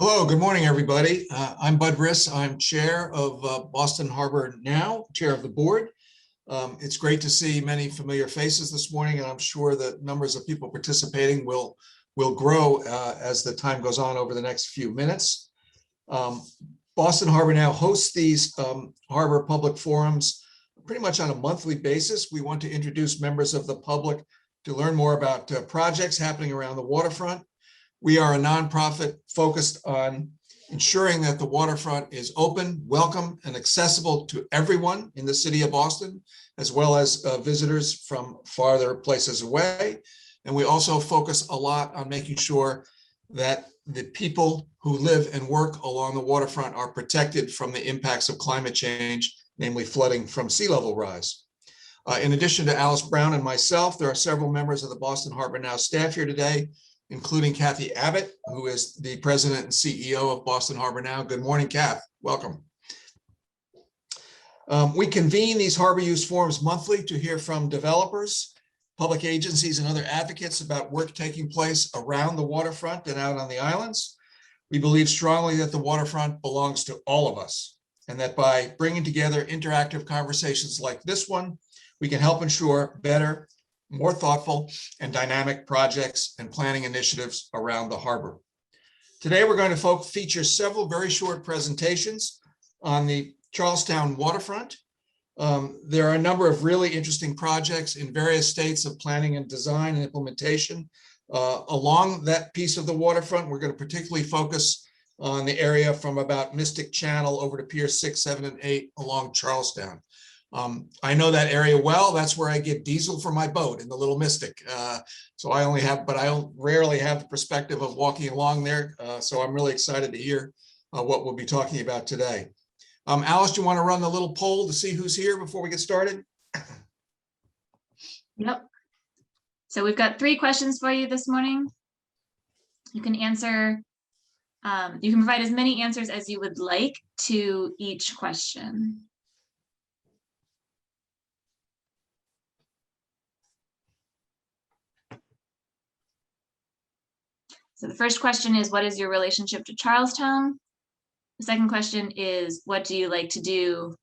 Hello, good morning, everybody. I'm Bud Riss. I'm chair of Boston Harbor Now, chair of the board. It's great to see many familiar faces this morning, and I'm sure the numbers of people participating will grow as the time goes on over the next few minutes. Boston Harbor Now hosts these harbor public forums pretty much on a monthly basis. We want to introduce members of the public to learn more about projects happening around the waterfront. We are a nonprofit focused on ensuring that the waterfront is open, welcome, and accessible to everyone in the city of Boston, as well as visitors from farther places away. And we also focus a lot on making sure that the people who live and work along the waterfront are protected from the impacts of climate change, namely flooding from sea level rise. In addition to Alice Brown and myself, there are several members of the Boston Harbor Now staff here today, including Kathy Abbott, who is the president and CEO of Boston Harbor Now. Good morning, Kath. Welcome. We convene these harbor use forums monthly to hear from developers, public agencies, and other advocates about work taking place around the waterfront and out on the islands. We believe strongly that the waterfront belongs to all of us, and that by bringing together interactive conversations like this one, we can help ensure better, more thoughtful and dynamic projects and planning initiatives around the harbor. Today, we're going to feature several very short presentations on the Charlestown waterfront. There are a number of really interesting projects in various states of planning and design and implementation. Along that piece of the waterfront, we're going to particularly focus on the area from about Mystic Channel over to Pier 6, 7, and 8 along Charlestown. I know that area well. That's where I get diesel for my boat in the Little Mystic. So I rarely have the perspective of walking along there. So I'm really excited to hear what we'll be talking about today. Alice, do you want to run the little poll to see who's here before we get started? Yep. So we've got 3 questions for you this morning. You can answer, you can provide as many answers as you would like to each question. So the first question is, what is your relationship to Charlestown? The second question is, what do you like to do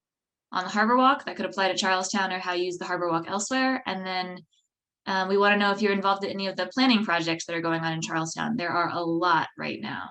on the Harborwalk? That could apply to Charlestown, or how you use the Harborwalk elsewhere. And then we want to know if you're involved in any of the planning projects that are going on in Charlestown. There are a lot right now.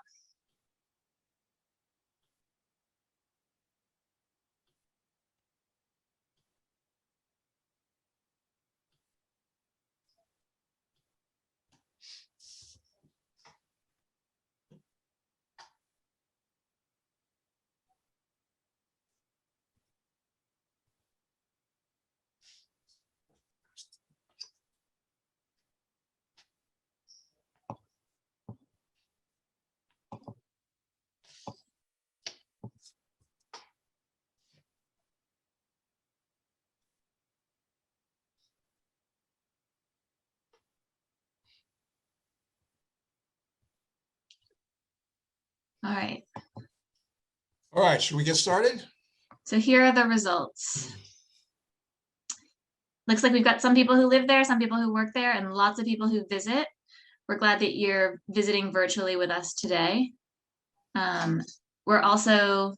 All right. All right, should we get started? So here are the results. Looks like we've got some people who live there, some people who work there, and lots of people who visit. We're glad that you're visiting virtually with us today. We're also,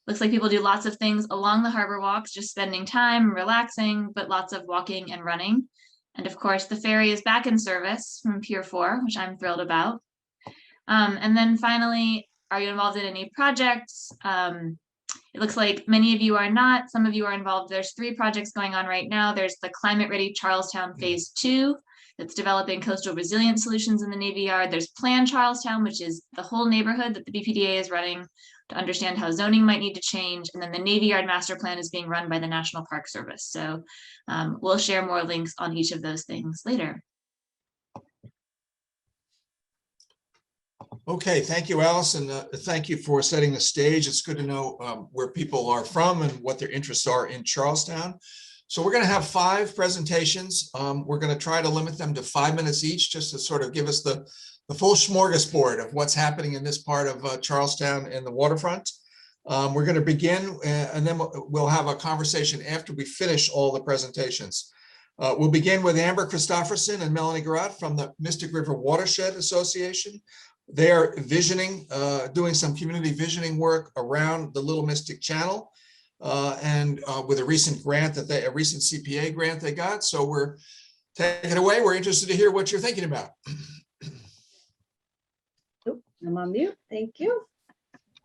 looks like people do lots of things along the harbor walks, just spending time, relaxing, but lots of walking and running. And of course, the ferry is back in service from Pier 4, which I'm thrilled about. And then finally, are you involved in any projects? It looks like many of you are not. Some of you are involved. There's 3 projects going on right now. There's the Climate Ready Charlestown Phase 2 that's developing coastal resilience solutions in the Navy Yard. There's Plan Charlestown, which is the whole neighborhood that the BPDA is running to understand how zoning might need to change. And then the Navy Yard Master Plan is being run by the National Park Service. So we'll share more links on each of those things later. Okay, thank you, Alice, and thank you for setting the stage. It's good to know where people are from and what their interests are in Charlestown. So we're going to have 5 presentations. We're going to try to limit them to 5 minutes each, just to sort of give us the full smorgasbord of what's happening in this part of Charlestown and the waterfront. We're going to begin, and then we'll have a conversation after we finish all the presentations. We'll begin with Amber Christofferson and Melanie Garat from the Mystic River Watershed Association. They're visioning, doing some community visioning work around the Little Mystic Channel, and with a recent grant a recent CPA grant they got. So we're taking it away. We're interested to hear what you're thinking about. Oop, I'm on mute. Thank you.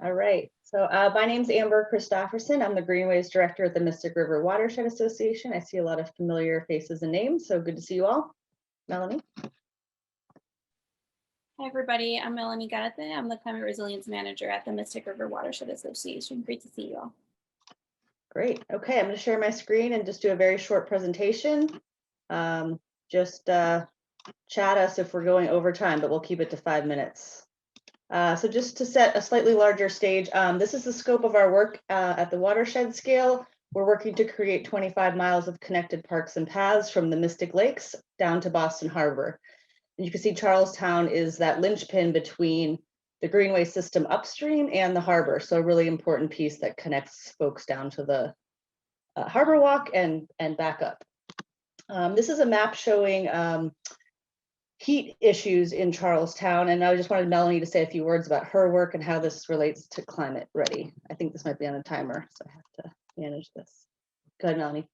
All right. So my name's Amber Christopherson. I'm the Greenways Director at the Mystic River Watershed Association. I see a lot of familiar faces and names, so good to see you all. Melanie? Hi, everybody. I'm Melanie Garathe. I'm the Climate Resilience Manager at the Mystic River Watershed Association. Great to see you all. Great. Okay, I'm going to share my screen and just do a very short presentation. Just chat us if we're going over time, but we'll keep it to 5 minutes. So just to set a slightly larger stage, this is the scope of our work at the watershed scale. We're working to create 25 miles of connected parks and paths from the Mystic Lakes down to Boston Harbor. And you can see Charlestown is that linchpin between the Greenway system upstream and the harbor. So a really important piece that connects folks down to the Harborwalk and back up. This is a map showing heat issues in Charlestown. And I just wanted Melanie to say a few words about her work and how this relates to Climate Ready. I think this might be on a timer, so I have to manage this. Go ahead, Melanie.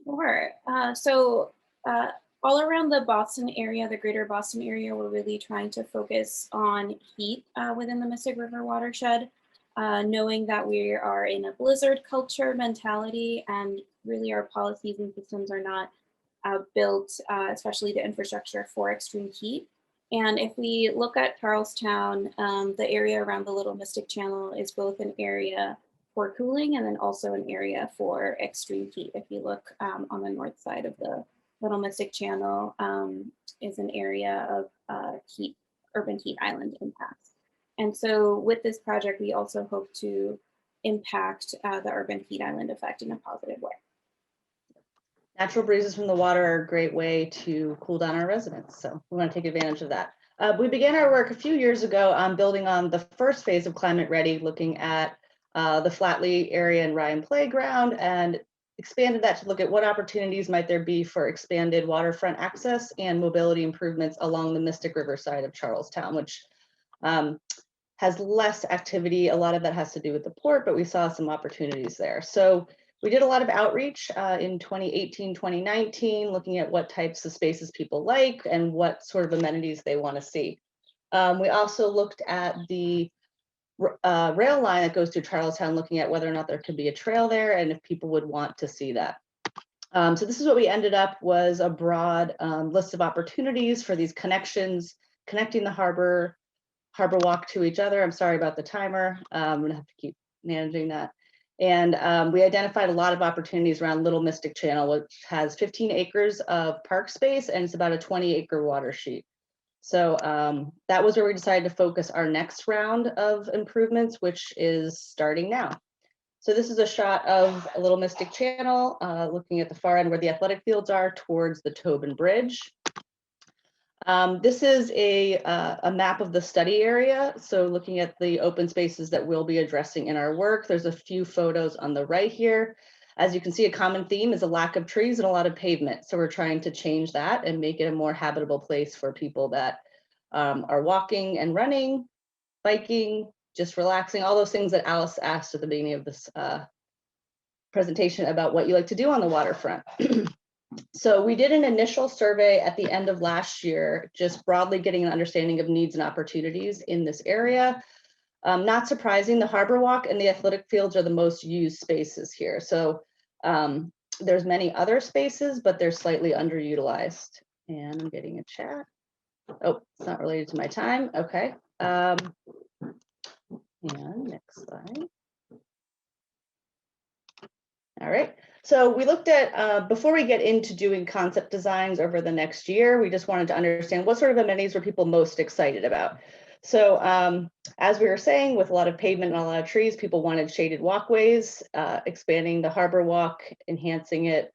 Sure. All around the Boston area, the greater Boston area, we're really trying to focus on heat within the Mystic River watershed, knowing that we are in a blizzard culture mentality, and really our policies and systems are not built, especially the infrastructure for extreme heat. And if we look at Charlestown, the area around the Little Mystic Channel is both an area for cooling and then also an area for extreme heat. If you look on the north side of the Little Mystic Channel is an area of urban heat island impacts. And so with this project, we also hope to impact the urban heat island effect in a positive way. Natural breezes from the water are a great way to cool down our residents. So we want to take advantage of that. We began our work a few years ago on building on the first phase of Climate Ready, looking at the Flatley area and Ryan Playground, and expanded that to look at what opportunities might there be for expanded waterfront access and mobility improvements along the Mystic River side of Charlestown, which has less activity. A lot of that has to do with the port, but we saw some opportunities there. So we did a lot of outreach in 2018, 2019, looking at what types of spaces people like and what sort of amenities they want to see. We also looked at the rail line that goes through Charlestown, looking at whether or not there could be a trail there and if people would want to see that. So this is what we ended up was a broad list of opportunities for these connections, connecting the Harborwalk to each other. I'm sorry about the timer. I'm gonna have to keep managing that. And we identified a lot of opportunities around Little Mystic Channel, which has 15 acres of park space and it's about a 20-acre water sheet. So that was where we decided to focus our next round of improvements, which is starting now. So this is a shot of a Little Mystic Channel, looking at the far end where the athletic fields are towards the Tobin Bridge. This is a map of the study area. So looking at the open spaces that we'll be addressing in our work, there's a few photos on the right here. As you can see, a common theme is a lack of trees and a lot of pavement. So we're trying to change that and make it a more habitable place for people that are walking and running, biking, just relaxing, all those things that Alice asked at the beginning of this presentation about what you like to do on the waterfront. So we did an initial survey at the end of last year, just broadly getting an understanding of needs and opportunities in this area. Not surprising, the Harborwalk and the athletic fields are the most used spaces here. So there's many other spaces, but they're slightly underutilized. And I'm getting a chat. Oh, it's not related to my time. Okay. And next slide. All right. So we looked at, before we get into doing concept designs over the next year, we just wanted to understand what sort of amenities were people most excited about. So as we were saying, with a lot of pavement and a lot of trees, people wanted shaded walkways, expanding the Harborwalk, enhancing it,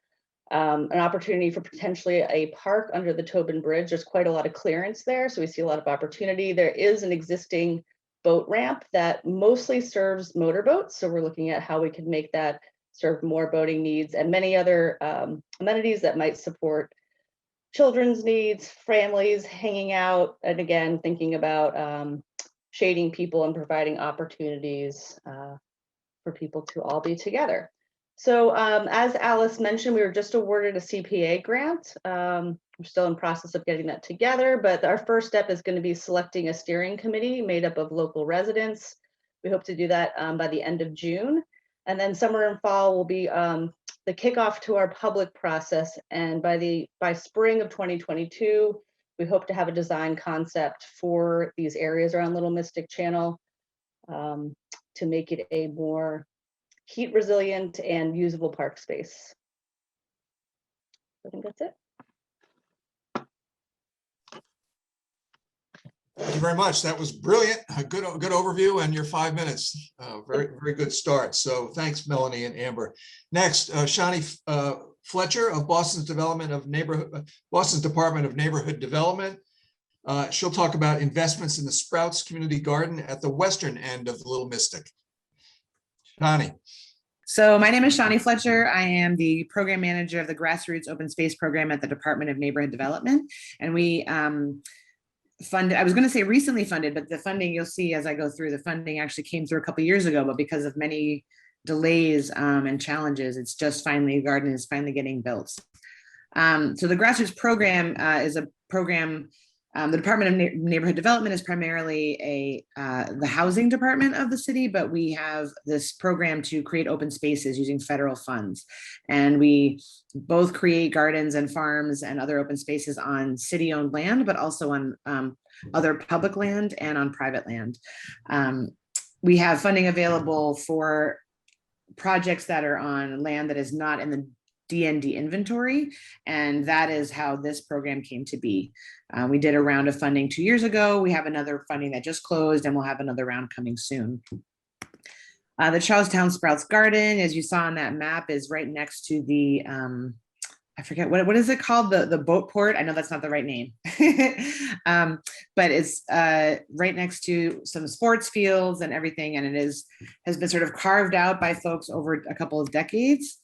an opportunity for potentially a park under the Tobin Bridge. There's quite a lot of clearance there, so we see a lot of opportunity. There is an existing boat ramp that mostly serves motorboats, so we're looking at how we can make that serve more boating needs and many other amenities that might support children's needs, families hanging out, and again, thinking about shading people and providing opportunities for people to all be together. So as Alice mentioned, we were just awarded a CPA grant. We're still in process of getting that together, but our first step is going to be selecting a steering committee made up of local residents. We hope to do that by the end of June. And then summer and fall will be the kickoff to our public process. And by spring of 2022, we hope to have a design concept for these areas around Little Mystic Channel to make it a more heat resilient and usable park space. I think that's it. Thank you very much. That was brilliant. A good overview, and your 5 minutes. Very good start. So thanks, Melanie and Amber. Next, Shawnee Fletcher of Boston's Department of Neighborhood Development. She'll talk about investments in the Sprouts Community Garden at the western end of Little Mystic. Shawnee. So my name is Shawnee Fletcher. I am the program manager of the Grassroots Open Space Program at the Department of Neighborhood Development. And we funded, I was going to say recently funded, but the funding you'll see as I go through, the funding actually came through a couple of years ago, but because of many delays and challenges, it's just finally, the garden is finally getting built. So the Grassroots program is a program. The Department of Neighborhood Development is primarily the housing department of the city, but we have this program to create open spaces using federal funds. And we both create gardens and farms and other open spaces on city-owned land, but also on other public land and on private land. We have funding available for projects that are on land that is not in the DND inventory, and that is how this program came to be. We did a round of funding 2 years ago. We have another funding that just closed, and we'll have another round coming soon. The Charlestown Sprouts Garden, as you saw on that map, is right next to the, I forget, what is it called? The boat port? I know that's not the right name. But it's right next to some sports fields and everything, and it has been sort of carved out by folks over a couple of decades.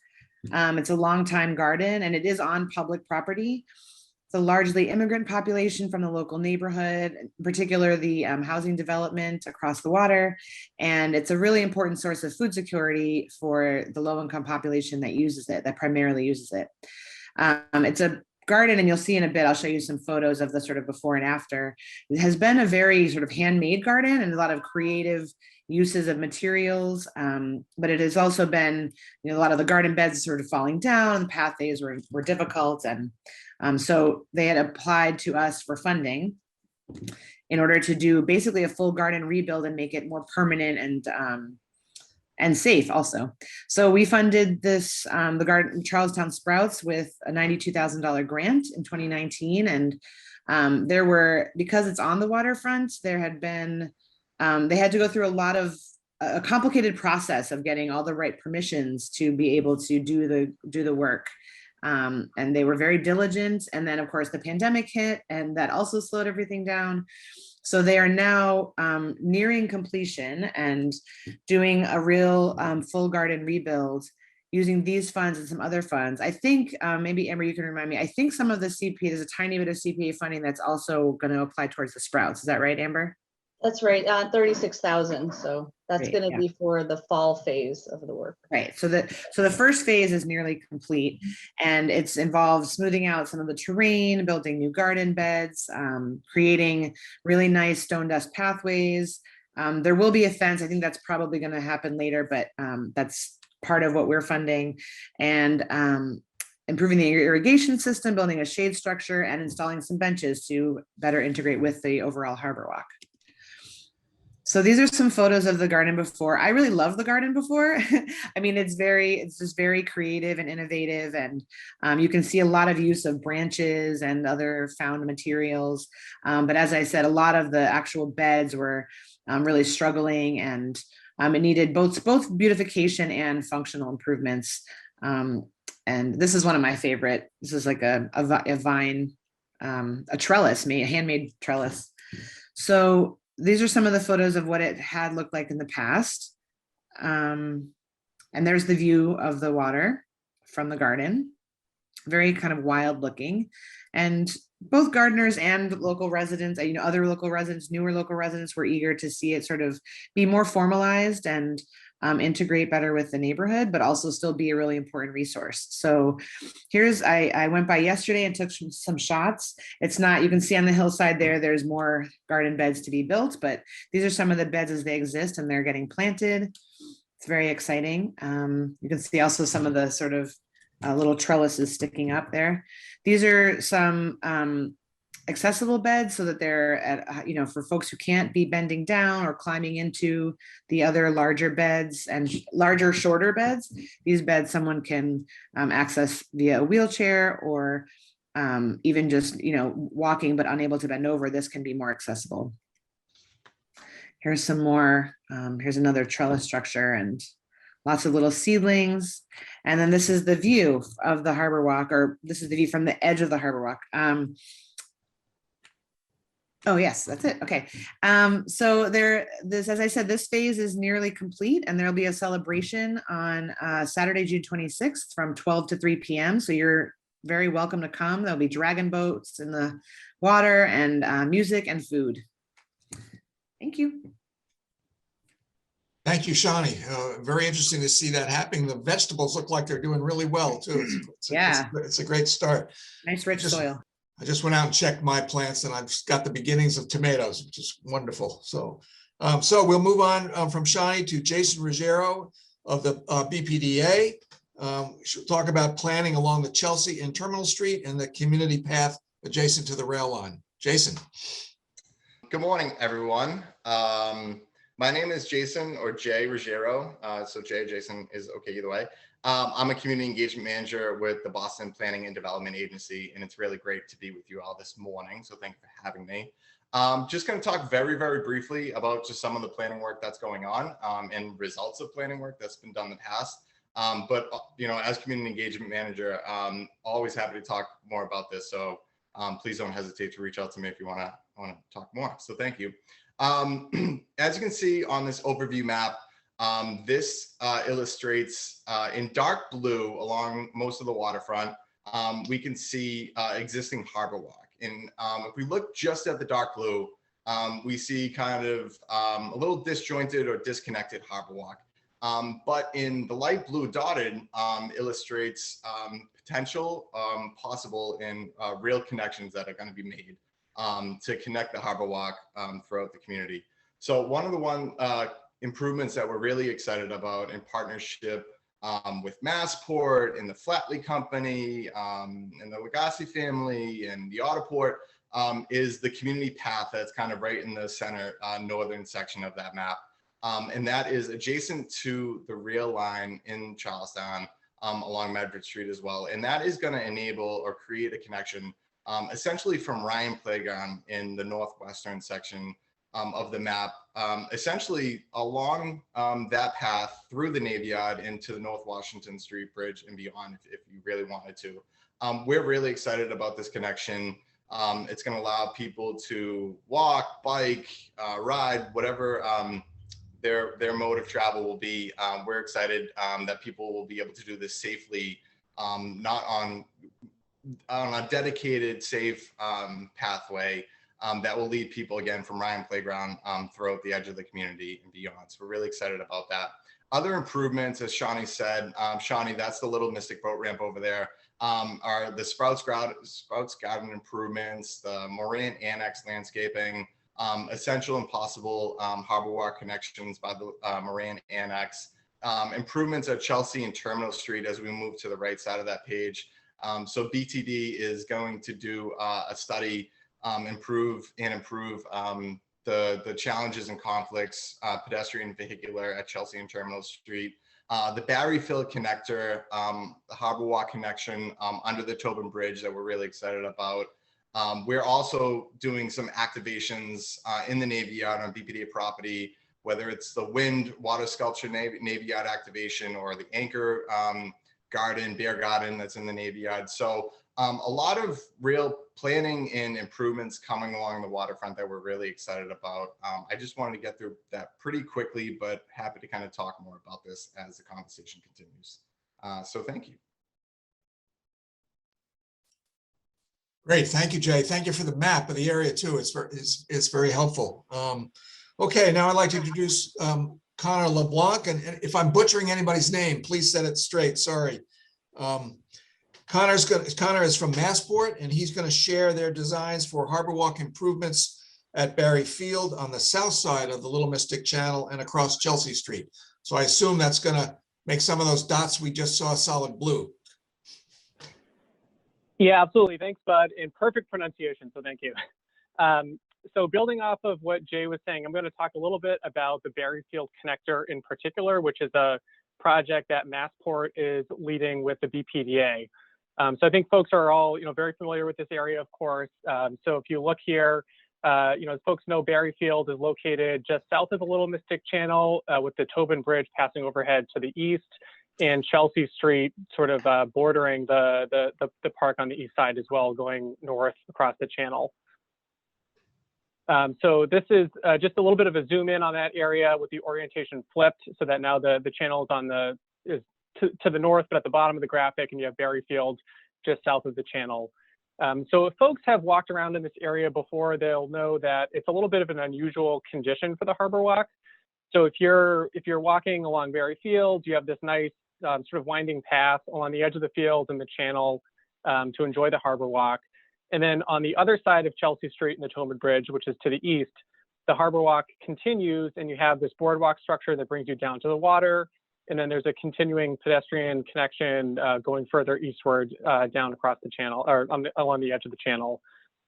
It's a long-time garden, and it is on public property. It's a largely immigrant population from the local neighborhood, in particular the housing development across the water. And it's a really important source of food security for the low-income population that uses it, that primarily uses it. It's a garden, and you'll see in a bit, I'll show you some photos of the sort of before and after. It has been a very sort of handmade garden and a lot of creative uses of materials, but it has also been, a lot of the garden beds sort of falling down, the pathways were difficult, and so they had applied to us for funding in order to do basically a full garden rebuild and make it more permanent and safe also. So we funded this, the garden Charlestown Sprouts, with a $92,000 grant in 2019, and there were, because it's on the waterfront, there had been they had to go through a complicated process of getting all the right permissions to be able to do the work. And they were very diligent. And then of course the pandemic hit, and that also slowed everything down. So they are now nearing completion and doing a real full garden rebuild using these funds and some other funds. I think maybe Amber, you can remind me, I think some of the CPA, there's a tiny bit of CPA funding that's also going to apply towards the Sprouts. Is that right, Amber? That's right, 36,000. So that's Great, going to yeah. be for the fall phase of the work. Right. So the first phase is nearly complete, and it's involved smoothing out some of the terrain, building new garden beds, creating really nice stone dust pathways. There will be a fence. I think that's probably going to happen later, but that's part of what we're funding. And improving the irrigation system, building a shade structure, and installing some benches to better integrate with the overall Harborwalk. So these are some photos of the garden before. I really love the garden before. I mean, it's just very creative and innovative, and you can see a lot of use of branches and other found materials. But as I said, a lot of the actual beds were really struggling, and it needed both beautification and functional improvements. And this is one of my favorite. This is like a vine, a trellis, a handmade trellis. So these are some of the photos of what it had looked like in the past. And there's the view of the water from the garden, very kind of wild looking. And both gardeners and local residents, other local residents, newer local residents were eager to see it sort of be more formalized and integrate better with the neighborhood, but also still be a really important resource. So I went by yesterday and took some shots. It's not, you can see on the hillside there's more garden beds to be built, but these are some of the beds as they exist and they're getting planted. It's very exciting. You can see also some of the sort of little trellises sticking up there. These are some accessible beds so that they're at, for folks who can't be bending down or climbing into the other larger beds and larger, shorter beds. These beds someone can access via a wheelchair or even just, walking but unable to bend over. This can be more accessible. Here's some more, here's another trellis structure and lots of little seedlings. And then this is the view of the Harborwalk, or this is the view from the edge of the Harborwalk. Oh, yes, that's it. Okay. So as I said, this phase is nearly complete and there'll be a celebration on Saturday, June 26th from 12 to 3 p.m. So you're very welcome to come. There'll be dragon boats in the water and music and food. Thank you. Thank you, Shawnee. Very interesting to see that happening. The vegetables look like they're doing really well too. It's a great start. Nice rich soil. I just went out and checked my plants and I've got the beginnings of tomatoes, which is wonderful. So we'll move on from Shawnee to Jason Ruggiero of the BPDA. She'll talk about planning along the Chelsea and Terminal Street and the community path adjacent to the rail line. Jason. Good morning, everyone. My name is Jason, or Jay Ruggiero. So Jason is okay either way. I'm a community engagement manager with the Boston Planning and Development Agency, and it's really great to be with you all this morning. So thank you for having me. Just going to talk very, very briefly about just some of the planning work that's going on and results of planning work that's been done in the past. But as community engagement manager, always happy to talk more about this. So please don't hesitate to reach out to me if you want to talk more. So thank you. As you can see on this overview map, this illustrates in dark blue along most of the waterfront, we can see existing Harborwalk. And if we look just at the dark blue, we see kind of a little disjointed or disconnected Harborwalk. But in the light blue dotted illustrates potential, possible, and real connections that are going to be made to connect the Harborwalk throughout the community. So one of the improvements that we're really excited about in partnership with Massport and the Flatley Company and the Legacy family and the Autoport is the community path that's kind of right in the center northern section of that map. And that is adjacent to the rail line in Charlestown along Medford Street as well. And that is going to enable or create a connection essentially from Ryan Playground in the northwestern section of the map, essentially along that path through the Navy Yard into the North Washington Street Bridge and beyond if you really wanted to. We're really excited about this connection. It's going to allow people to walk, bike, ride, whatever their mode of travel will be. We're excited that people will be able to do this safely, not on a dedicated, safe pathway that will lead people again from Ryan Playground throughout the edge of the community and beyond. So we're really excited about that. Other improvements, as Shawnee said, Shawnee, that's the Little Mystic boat ramp over there, are the Sprouts Garden improvements, the Moran Annex landscaping, essential and possible Harborwalk connections by the Moran Annex, improvements at Chelsea and Terminal Street as we move to the right side of that page. So BTD is going to do a study, improve the challenges and conflicts, pedestrian and vehicular at Chelsea and Terminal Street. The Berryfield Connector, the Harborwalk connection under the Tobin Bridge that we're really excited about. We're also doing some activations in the Navy Yard on BPDA property, whether it's the wind water sculpture Navy Yard activation or the anchor bear garden that's in the Navy Yard. So a lot of real planning and improvements coming along the waterfront that we're really excited about. I just wanted to get through that pretty quickly, but happy to kind of talk more about this as the conversation continues. So thank you. Great, thank you, Jay. Thank you for the map of the area too. It's very helpful. Okay, now I'd like to introduce Connor LeBlanc, and if I'm butchering anybody's name, please set it straight. Sorry. Connor is from Massport, and he's going to share their designs for Harborwalk improvements at Berryfield on the south side of the Little Mystic Channel and across Chelsea Street. So I assume that's going to make some of those dots we just saw solid blue. Yeah, absolutely. Thanks, Bud. And perfect pronunciation, so thank you. So building off of what Jay was saying, I'm going to talk a little bit about the Berryfield Connector in particular, which is a project that Massport is leading with the BPDA. So I think folks are all, very familiar with this area, of course. So if you look here, as folks know, Berryfield is located just south of the Little Mystic Channel with the Tobin Bridge passing overhead to the east, and Chelsea Street sort of bordering the park on the east side as well, going north across the channel. So this is just a little bit of a zoom in on that area with the orientation flipped, so that now the channel is to the north, but at the bottom of the graphic, and you have Berryfield just south of the channel. So if folks have walked around in this area before, they'll know that it's a little bit of an unusual condition for the Harborwalk. So if you're walking along Berryfield, you have this nice sort of winding path along the edge of the field and the channel to enjoy the Harborwalk. And then on the other side of Chelsea Street and the Tobin Bridge, which is to the east, the Harborwalk continues, and you have this boardwalk structure that brings you down to the water. And then there's a continuing pedestrian connection going further eastward down across the channel, or along the edge of the channel.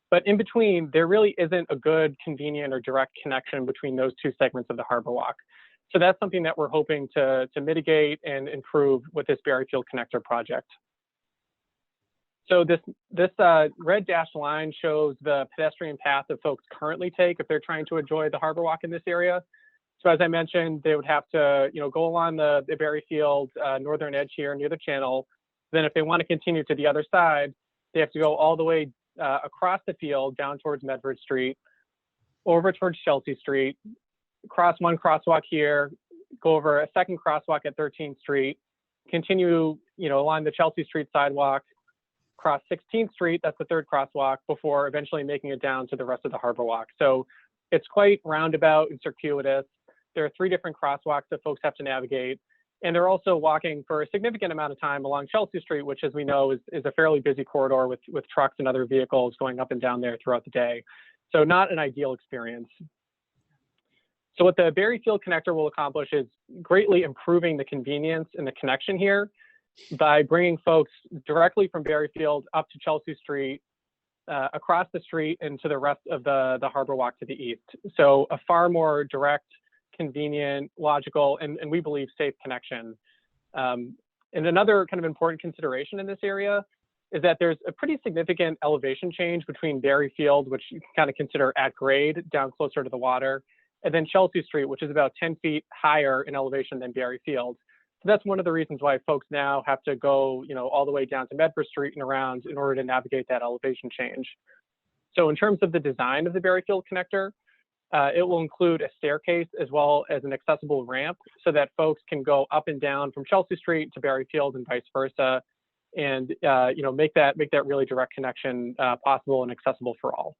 But in between, there really isn't a good, convenient, or direct connection between those two segments of the Harborwalk. So that's something that we're hoping to mitigate and improve with this Berryfield Connector project. So this red dashed line shows the pedestrian path that folks currently take if they're trying to enjoy the Harborwalk in this area. So as I mentioned, they would have to, go along the Berryfield northern edge here near the channel. Then if they want to continue to the other side, they have to go all the way across the field down towards Medford Street, over towards Chelsea Street, cross one crosswalk here, go over a second crosswalk at 13th Street, continue, along the Chelsea Street sidewalk, cross 16th Street, that's the third crosswalk, before eventually making it down to the rest of the Harborwalk. So it's quite roundabout and circuitous. There are 3 different crosswalks that folks have to navigate. And they're also walking for a significant amount of time along Chelsea Street, which, as we know, is a fairly busy corridor with trucks and other vehicles going up and down there throughout the day. So not an ideal experience. So what the Berryfield Connector will accomplish is greatly improving the convenience and the connection here by bringing folks directly from Berryfield up to Chelsea Street, across the street, and to the rest of the Harborwalk to the east. So a far more direct, convenient, logical, and we believe safe connection. And another kind of important consideration in this area is that there's a pretty significant elevation change between Berryfield, which you can kind of consider at grade, down closer to the water, and then Chelsea Street, which is about 10 feet higher in elevation than Berryfield. So that's one of the reasons why folks now have to go, all the way down to Medford Street and around in order to navigate that elevation change. So in terms of the design of the Berryfield Connector, it will include a staircase as well as an accessible ramp so that folks can go up and down from Chelsea Street to Berryfield and vice versa, and make that really direct connection possible and accessible for all.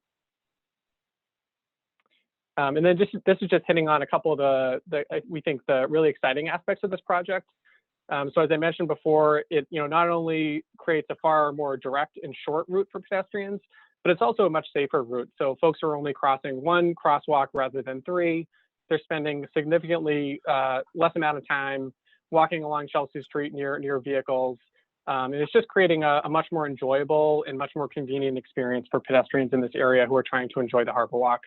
And then this is just hitting on a couple of we think the really exciting aspects of this project. So as I mentioned before, it not only creates a far more direct and short route for pedestrians, but it's also a much safer route. So folks are only crossing 1 crosswalk rather than 3. They're spending significantly less amount of time walking along Chelsea Street near vehicles. And it's just creating a much more enjoyable and much more convenient experience for pedestrians in this area who are trying to enjoy the Harborwalk.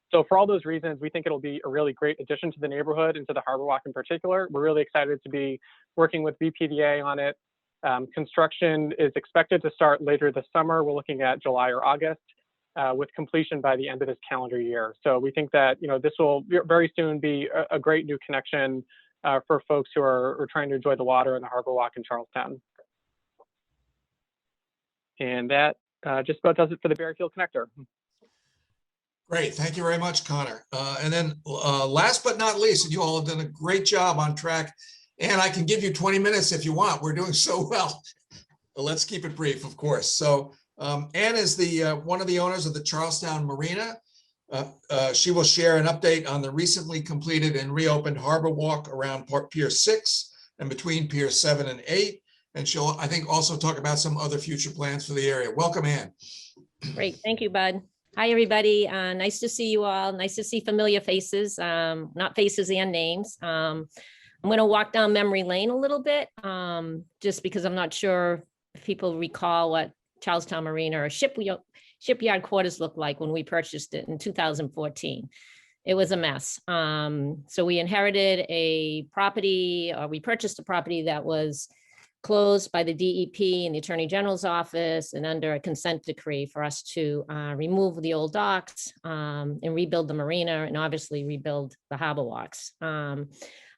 So for all those reasons, we think it'll be a really great addition to the neighborhood and to the Harborwalk in particular. We're really excited to be working with BPDA on it. Construction is expected to start later this summer. We're looking at July or August, with completion by the end of this calendar year. So we think that this will very soon be a great new connection for folks who are trying to enjoy the water and the Harborwalk in Charlestown. And that just about does it for the Berryfield Connector. Great, thank you very much, Connor. And then last but not least, and you all have done a great job on track, and I can give you 20 minutes if you want. We're doing so well. But let's keep it brief, of course. So Ann is the one of the owners of the Charlestown Marina. She will share an update on the recently completed and reopened Harborwalk around Pier 6 and between Pier 7 and 8. And she'll, I think, also talk about some other future plans for the area. Welcome, Ann. Great, thank you, Bud. Hi, everybody. Nice to see you all. Nice to see familiar faces, not faces and names. I'm going to walk down memory lane a little bit, just because I'm not sure if people recall what Charlestown Marina or shipyard quarters looked like when we purchased it in 2014. It was a mess. So we inherited a property, or we purchased a property that was closed by the DEP and the Attorney General's office and under a consent decree for us to remove the old docks and rebuild the marina and obviously rebuild the harbor walks.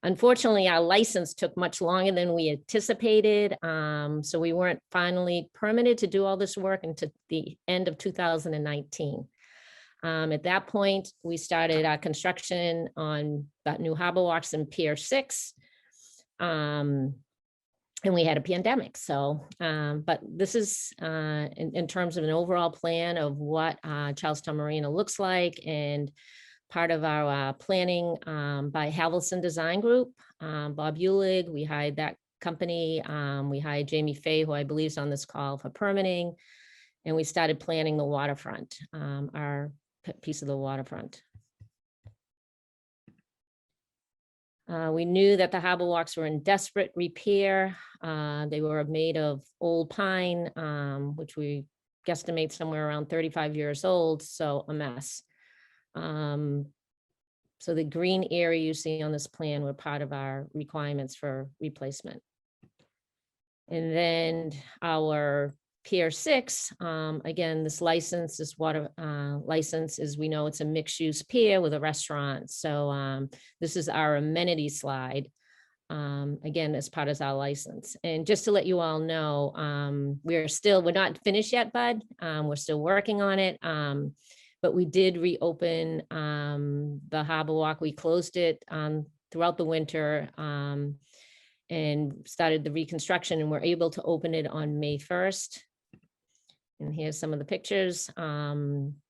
Unfortunately, our license took much longer than we anticipated. So we weren't finally permitted to do all this work until the end of 2019. At that point, we started our construction on that new harbor walks in Pier 6. And we had a pandemic. So, but this is in terms of an overall plan of what Charlestown Marina looks like, and part of our planning by Havelson Design Group, Bob Ulig. We hired that company. We hired Jamie Fay, who I believe is on this call, for permitting. And we started planning the waterfront, our piece of the waterfront. We knew that the harbor walks were in desperate repair. They were made of old pine, which we guesstimate somewhere around 35 years old, so a mess. So the green area you see on this plan were part of our requirements for replacement. And then our Pier 6, again, this license, this water license, is, we know it's a mixed use pier with a restaurant. So this is our amenity slide, again, as part of our license. And just to let you all know, we're not finished yet, Bud. We're still working on it. But we did reopen the harbor walk. We closed it throughout the winter and started the reconstruction, and we're able to open it on May 1st. And here's some of the pictures.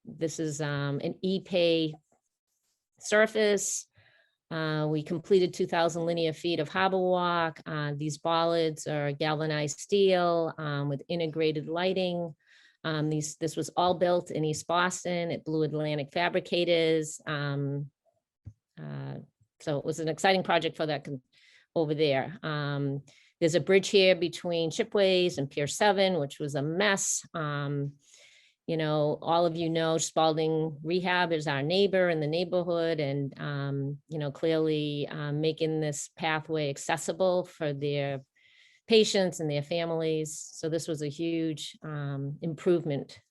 This is an e-pay surface. We completed 2,000 linear feet of harbor walk. These bollards are galvanized steel with integrated lighting. This was all built in East Boston at Blue Atlantic Fabricators. So it was an exciting project for that over there. There's a bridge here between Shipways and Pier 7, which was a mess. You know, all of you know Spalding Rehab is our neighbor in the neighborhood, and you know, clearly making this pathway accessible for their patients and their families. So this was a huge improvement.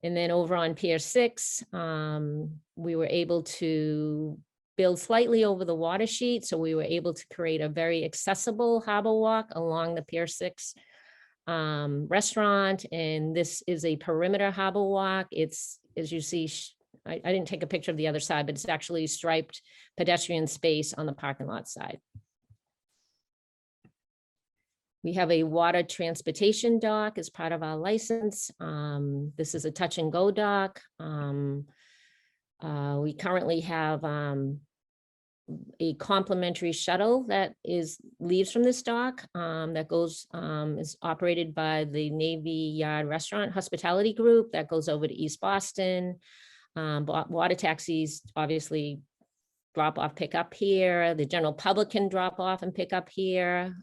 And then over on Pier 6, we were able to build slightly over the water sheet. So we were able to create a very accessible harbor walk along the Pier 6 restaurant. And this is a perimeter harbor walk. It's, as you see, I didn't take a picture of the other side, but it's actually striped pedestrian space on the parking lot side. We have a water transportation dock as part of our license. This is a touch and go dock. We currently have a complimentary shuttle that leaves from this dock that goes, is operated by the Navy Yard Restaurant Hospitality Group that goes over to East Boston. Water taxis obviously drop off, pick up here. The general public can drop off and pick up here.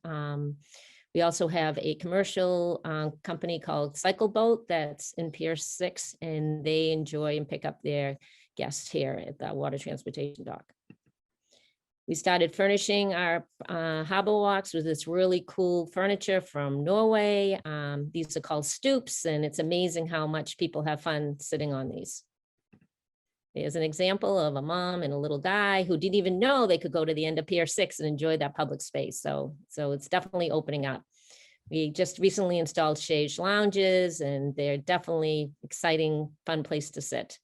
We also have a commercial company called Cycle Boat that's in Pier 6, and they enjoy and pick up their guests here at the water transportation dock. We started furnishing our harbor walks with this really cool furniture from Norway. These are called stoops, and it's amazing how much people have fun sitting on these. There's an example of a mom and a little guy who didn't even know they could go to the end of Pier 6 and enjoy that public space. So it's definitely opening up. We just recently installed chaise lounges, and they're definitely exciting, fun place to sit.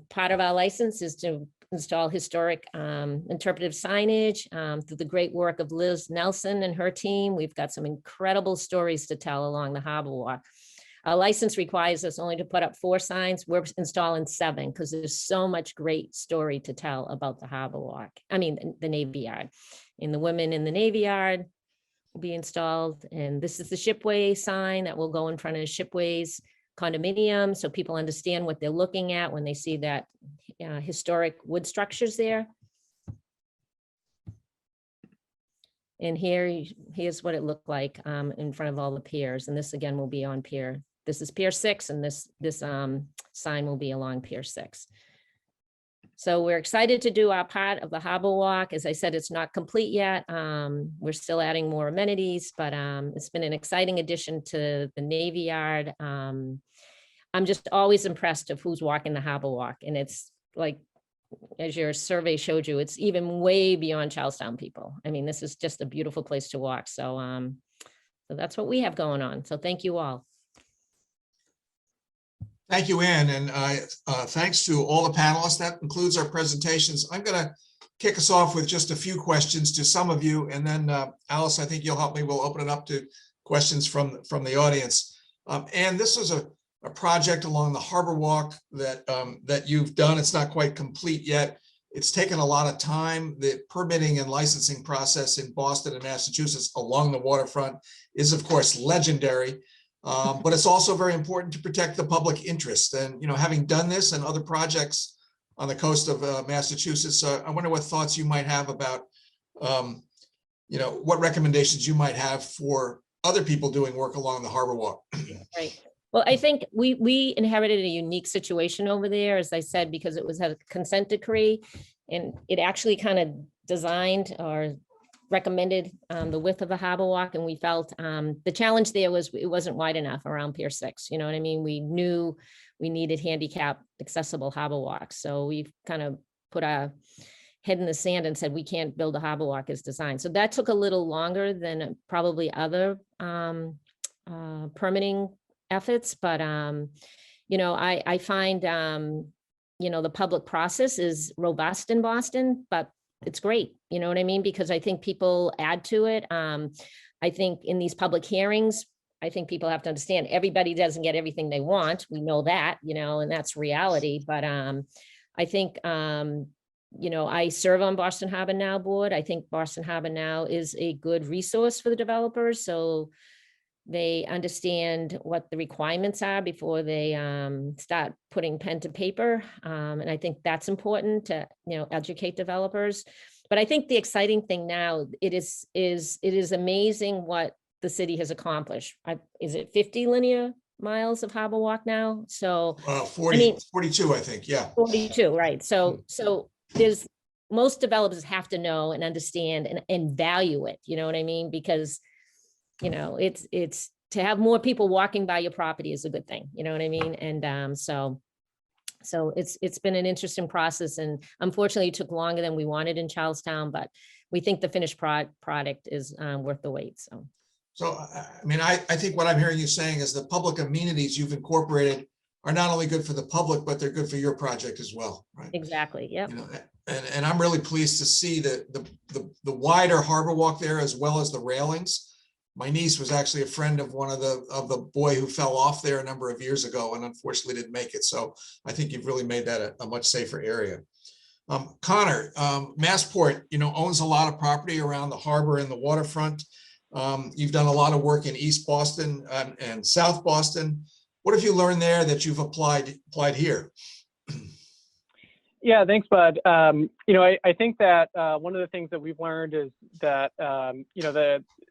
Part of our license is to install historic interpretive signage. Through the great work of Liz Nelson and her team, we've got some incredible stories to tell along the Harborwalk. Our license requires us only to put up 4 signs. We're installing 7 because there's so much great story to tell about the Harborwalk. I mean, the Navy Yard. And the women in the Navy Yard will be installed. And this is the Shipway sign that will go in front of the Shipways condominium, so people understand what they're looking at when they see that historic wood structures there. And here's what it looked like in front of all the piers. And this again will be on pier. This is Pier 6, and this sign will be along Pier 6. So we're excited to do our part of the Harborwalk. As I said, it's not complete yet. We're still adding more amenities, but it's been an exciting addition to the Navy Yard. I'm just always impressed of who's walking the Harborwalk. And it's like, as your survey showed you, it's even way beyond Charlestown people. I mean, this is just a beautiful place to walk. So, so that's what we have going on. So thank you all. Thank you, Ann, and thanks to all the panelists. That concludes our presentations. I'm going to kick us off with just a few questions to some of you, and then Alice, I think you'll help me. We'll open it up to questions from the audience. And this is a project along the Harborwalk that you've done. It's not quite complete yet. It's taken a lot of time. The permitting and licensing process in Boston and Massachusetts along the waterfront is, of course, legendary. But it's also very important to protect the public interest. And, you know, having done this and other projects on the coast of Massachusetts, I wonder what thoughts you might have about, you know, what recommendations you might have for other people doing work along the Harborwalk. Right. Well, I think we inherited a unique situation over there, as I said, because it was a consent decree, and it actually kind of designed or recommended the width of the Harborwalk, and we felt the challenge there was it wasn't wide enough around Pier 6. You know what I mean? We knew we needed handicap accessible Harborwalk, so we kind of put our head in the sand and said we can't build a Harborwalk as designed. So that took a little longer than probably other permitting efforts, but you know, I find you know, the public process is robust in Boston, but it's great, you know what I mean? Because I think people add to it. I think in these public hearings, I think people have to understand everybody doesn't get everything they want. We know that, you know, and that's reality. But I think, you know, I serve on Boston Harbor Now board. I think Boston Harbor Now is a good resource for the developers. So they understand what the requirements are before they start putting pen to paper. And I think that's important to, you know, educate developers. But I think the exciting thing now, it is amazing what the city has accomplished. Is it 50 linear miles of Harborwalk now? So 40, I mean, 42, I think, yeah. 42, right. So there's, most developers have to know and understand and value it, you know what I mean? Because you know, it's to have more people walking by your property is a good thing. You know what I mean? And so it's been an interesting process, and unfortunately it took longer than we wanted in Charlestown, but we think the finished product is worth the wait. So I mean, I think what I'm hearing you saying is the public amenities you've incorporated are not only good for the public, but they're good for your project as well, right? Exactly. Yep. You know, and I'm really pleased to see the wider Harborwalk there, as well as the railings. My niece was actually a friend of one of the boy who fell off there a number of years ago and unfortunately didn't make it. So I think you've really made that a much safer area. Connor, Massport, you know, owns a lot of property around the harbor and the waterfront. You've done a lot of work in East Boston and South Boston. What have you learned there that you've applied here? Yeah, thanks, Bud. You know, I think that one of the things that we've learned is that, you know,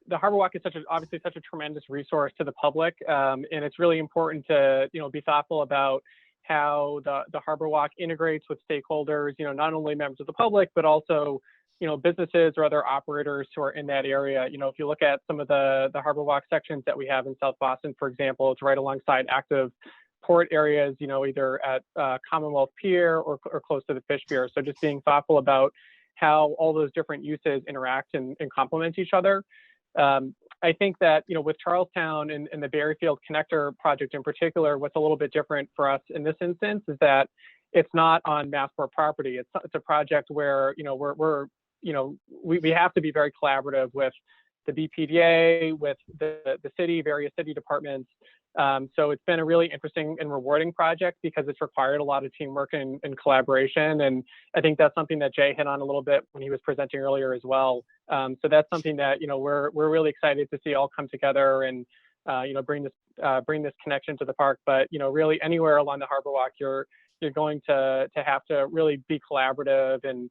the Harborwalk is obviously such a tremendous resource to the public. And it's really important to, you know, be thoughtful about how the Harborwalk integrates with stakeholders, you know, not only members of the public, but also, you know, businesses or other operators who are in that area. You know, if you look at some of the Harborwalk sections that we have in South Boston, for example, it's right alongside active port areas, you know, either at Commonwealth Pier or close to the Fish Pier. So just being thoughtful about how all those different uses interact and complement each other. I think that, you know, with Charlestown and the Berryfield Connector project in particular, what's a little bit different for us in this instance is that it's not on Massport property. It's a project where, you know, we have to be very collaborative with the BPDA, with the city, various city departments. So it's been a really interesting and rewarding project because it's required a lot of teamwork and collaboration. And I think that's something that Jay hit on a little bit when he was presenting earlier as well. So that's something that, you know, we're really excited to see all come together and, you know, bring this connection to the park. But, you know, really anywhere along the Harborwalk, you're going to have to really be collaborative and,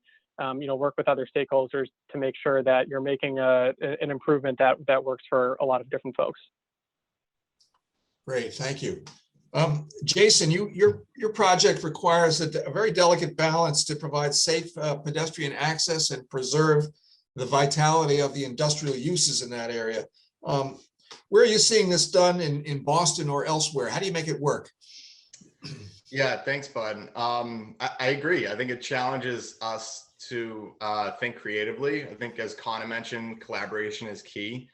you know, work with other stakeholders to make sure that you're making an improvement that works for a lot of different folks. Great, thank you. Jason, your project requires a very delicate balance to provide safe pedestrian access and preserve the vitality of the industrial uses in that area. Where are you seeing this done in Boston or elsewhere? How do you make it work? Yeah, thanks, Bud. I agree. I think it challenges us to think creatively. I think, as Connor mentioned, collaboration is key.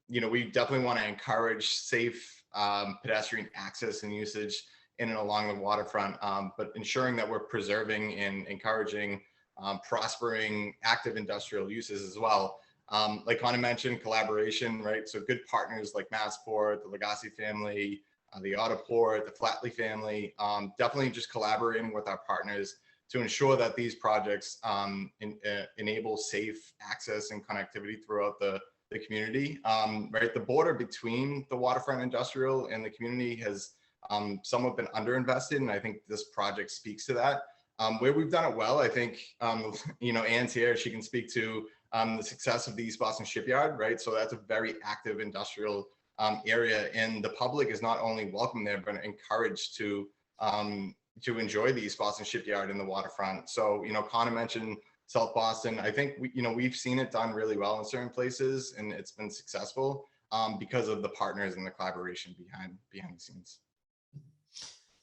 You know, we definitely want to encourage safe pedestrian access and usage in and along the waterfront, but ensuring that we're preserving and encouraging prospering active industrial uses as well. Like Connor mentioned, collaboration, right? So good partners like Massport, the Legacy family, the Autoport, the Flatley family, definitely just collaborating with our partners to ensure that these projects enable safe access and connectivity throughout the community. Right, the border between the waterfront industrial and the community has somewhat been underinvested, and I think this project speaks to that. Where we've done it well, I think, you know, Anne's here, she can speak to the success of the East Boston Shipyard, right? So that's a very active industrial area, and the public is not only welcome there, but encouraged to enjoy the East Boston Shipyard in the waterfront. So, you know, Connor mentioned South Boston. I think we've seen it done really well in certain places, and it's been successful because of the partners and the collaboration behind the scenes.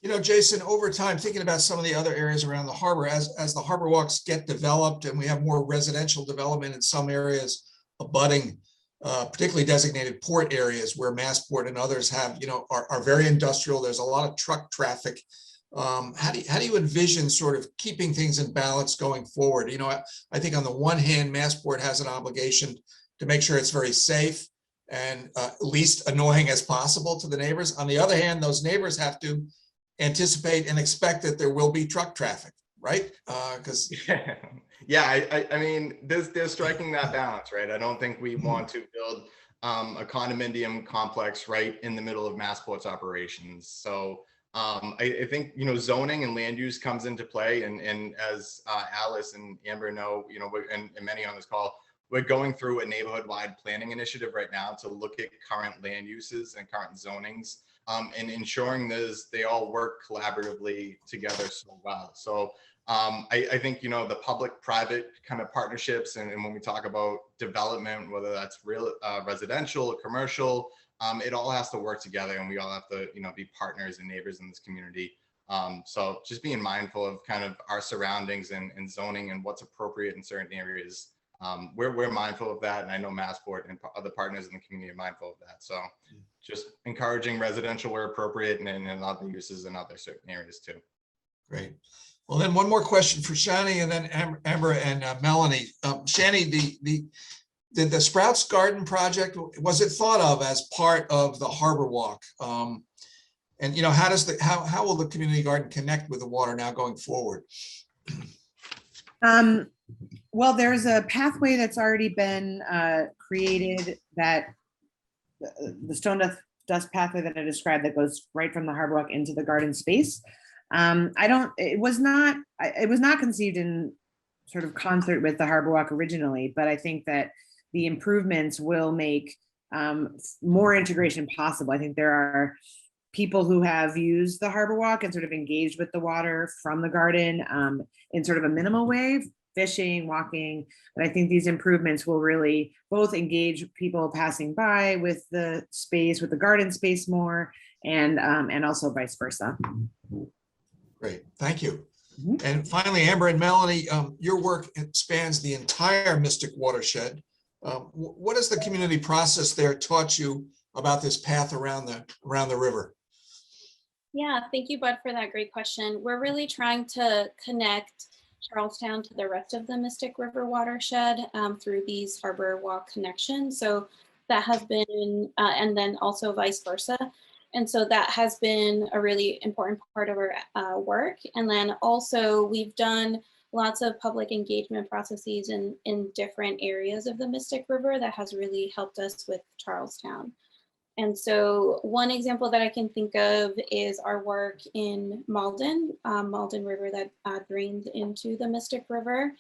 You know, Jason, over time, thinking about some of the other areas around the harbor, as the harbor walks get developed and we have more residential development in some areas abutting, particularly designated port areas where Massport and others have, you know, are very industrial. There's a lot of truck traffic. How do you envision sort of keeping things in balance going forward? You know, I think on the one hand, Massport has an obligation to make sure it's very safe and least annoying as possible to the neighbors. On the other hand, those neighbors have to anticipate and expect that there will be truck traffic, right? Because yeah, I mean, they're striking that balance, right? I don't think we want to build a condominium complex right in the middle of Massport's operations. So I think, you know, zoning and land use comes into play, and as Alice and Amber know, you know, and many on this call, we're going through a neighborhood-wide planning initiative right now to look at current land uses and current zonings, and ensuring they all work collaboratively together so well. So I think, you know, the public-private kind of partnerships, and when we talk about development, whether that's real residential or commercial, it all has to work together, and we all have to, you know, be partners and neighbors in this community. So just being mindful of kind of our surroundings and zoning and what's appropriate in certain areas. We're mindful of that, and I know Massport and other partners in the community are mindful of that. So just encouraging residential where appropriate, and other uses in other certain areas too. Great. Well, then one more question for Shawnee, and then Amber and Melanie. Shawnee, the Sprouts Garden project, was it thought of as part of the Harborwalk? And you know, how will the community garden connect with the water now going forward? Well, there's a pathway that's already been created, that the stone dust pathway that I described, that goes right from the Harborwalk into the garden space. It was not conceived in sort of concert with the Harborwalk originally, but I think that the improvements will make more integration possible. I think there are people who have used the Harborwalk and sort of engaged with the water from the garden in sort of a minimal way, fishing, walking. But I think these improvements will really both engage people passing by with the space, with the garden space more, and also vice versa. Great, thank you. And finally, Amber and Melanie, your work spans the entire Mystic watershed. What has the community process there taught you about this path around the river? Yeah, thank you, Bud, for that great question. We're really trying to connect Charlestown to the rest of the Mystic River watershed through these Harborwalk connections. So that has been, and then also vice versa. And so that has been a really important part of our work. And then also we've done lots of public engagement processes in different areas of the Mystic River that has really helped us with Charlestown. And so one example that I can think of is our work in Malden River that drains into the Mystic River.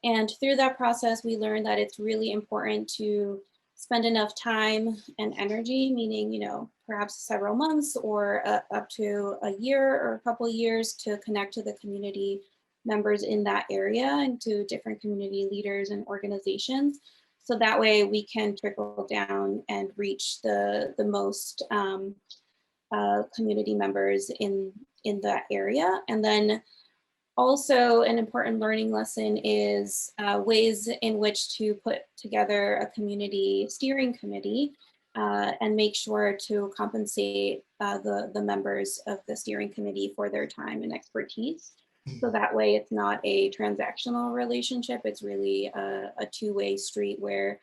And through that process, we learned that it's really important to spend enough time and energy, meaning, you know, perhaps several months or up to a year or a couple of years to connect to the community members in that area and to different community leaders and organizations. So that way we can trickle down and reach the most community members in that area. And then also an important learning lesson is ways in which to put together a community steering committee and make sure to compensate the members of the steering committee for their time and expertise. So that way it's not a transactional relationship, it's really a two-way street where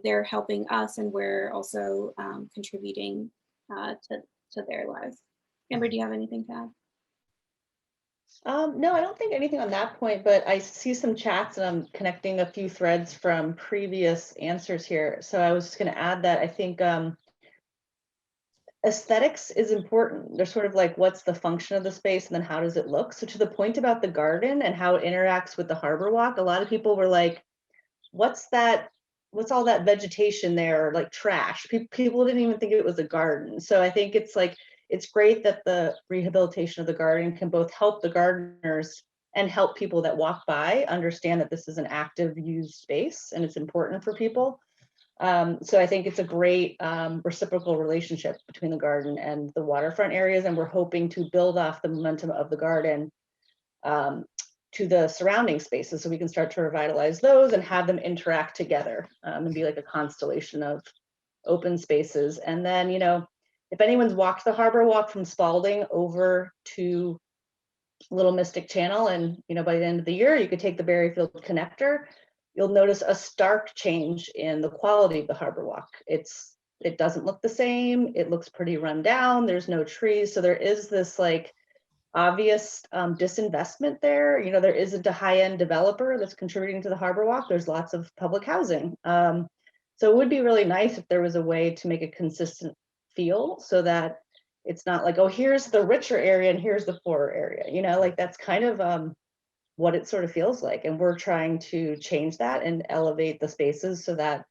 they're helping us and we're also contributing to their lives. Amber, do you have anything to add? No, I don't think anything on that point, but I see some chats and I'm connecting a few threads from previous answers here. So I was just going to add that I think aesthetics is important. They're sort of like, what's the function of the space and then how does it look? So to the point about the garden and how it interacts with the Harborwalk, a lot of people were like, what's that? What's all that vegetation there? Like trash. People didn't even think it was a garden. So I think it's like, it's great that the rehabilitation of the garden can both help the gardeners and help people that walk by understand that this is an active used space and it's important for people. So I think it's a great reciprocal relationship between the garden and the waterfront areas. And we're hoping to build off the momentum of the garden to the surrounding spaces so we can start to revitalize those and have them interact together and be like a constellation of open spaces. And then, you know, if anyone's walked the Harborwalk from Spalding over to Little Mystic Channel, and you know, by the end of the year, you could take the Berryfield Connector, you'll notice a stark change in the quality of the Harborwalk. It doesn't look the same. It looks pretty run down. There's no trees. So there is this like obvious disinvestment there. You know, there isn't a high-end developer that's contributing to the Harborwalk. There's lots of public housing. So it would be really nice if there was a way to make a consistent feel so that it's not like, oh, here's the richer area and here's the poorer area, you know, like that's kind of what it sort of feels like. And we're trying to change that and elevate the spaces so that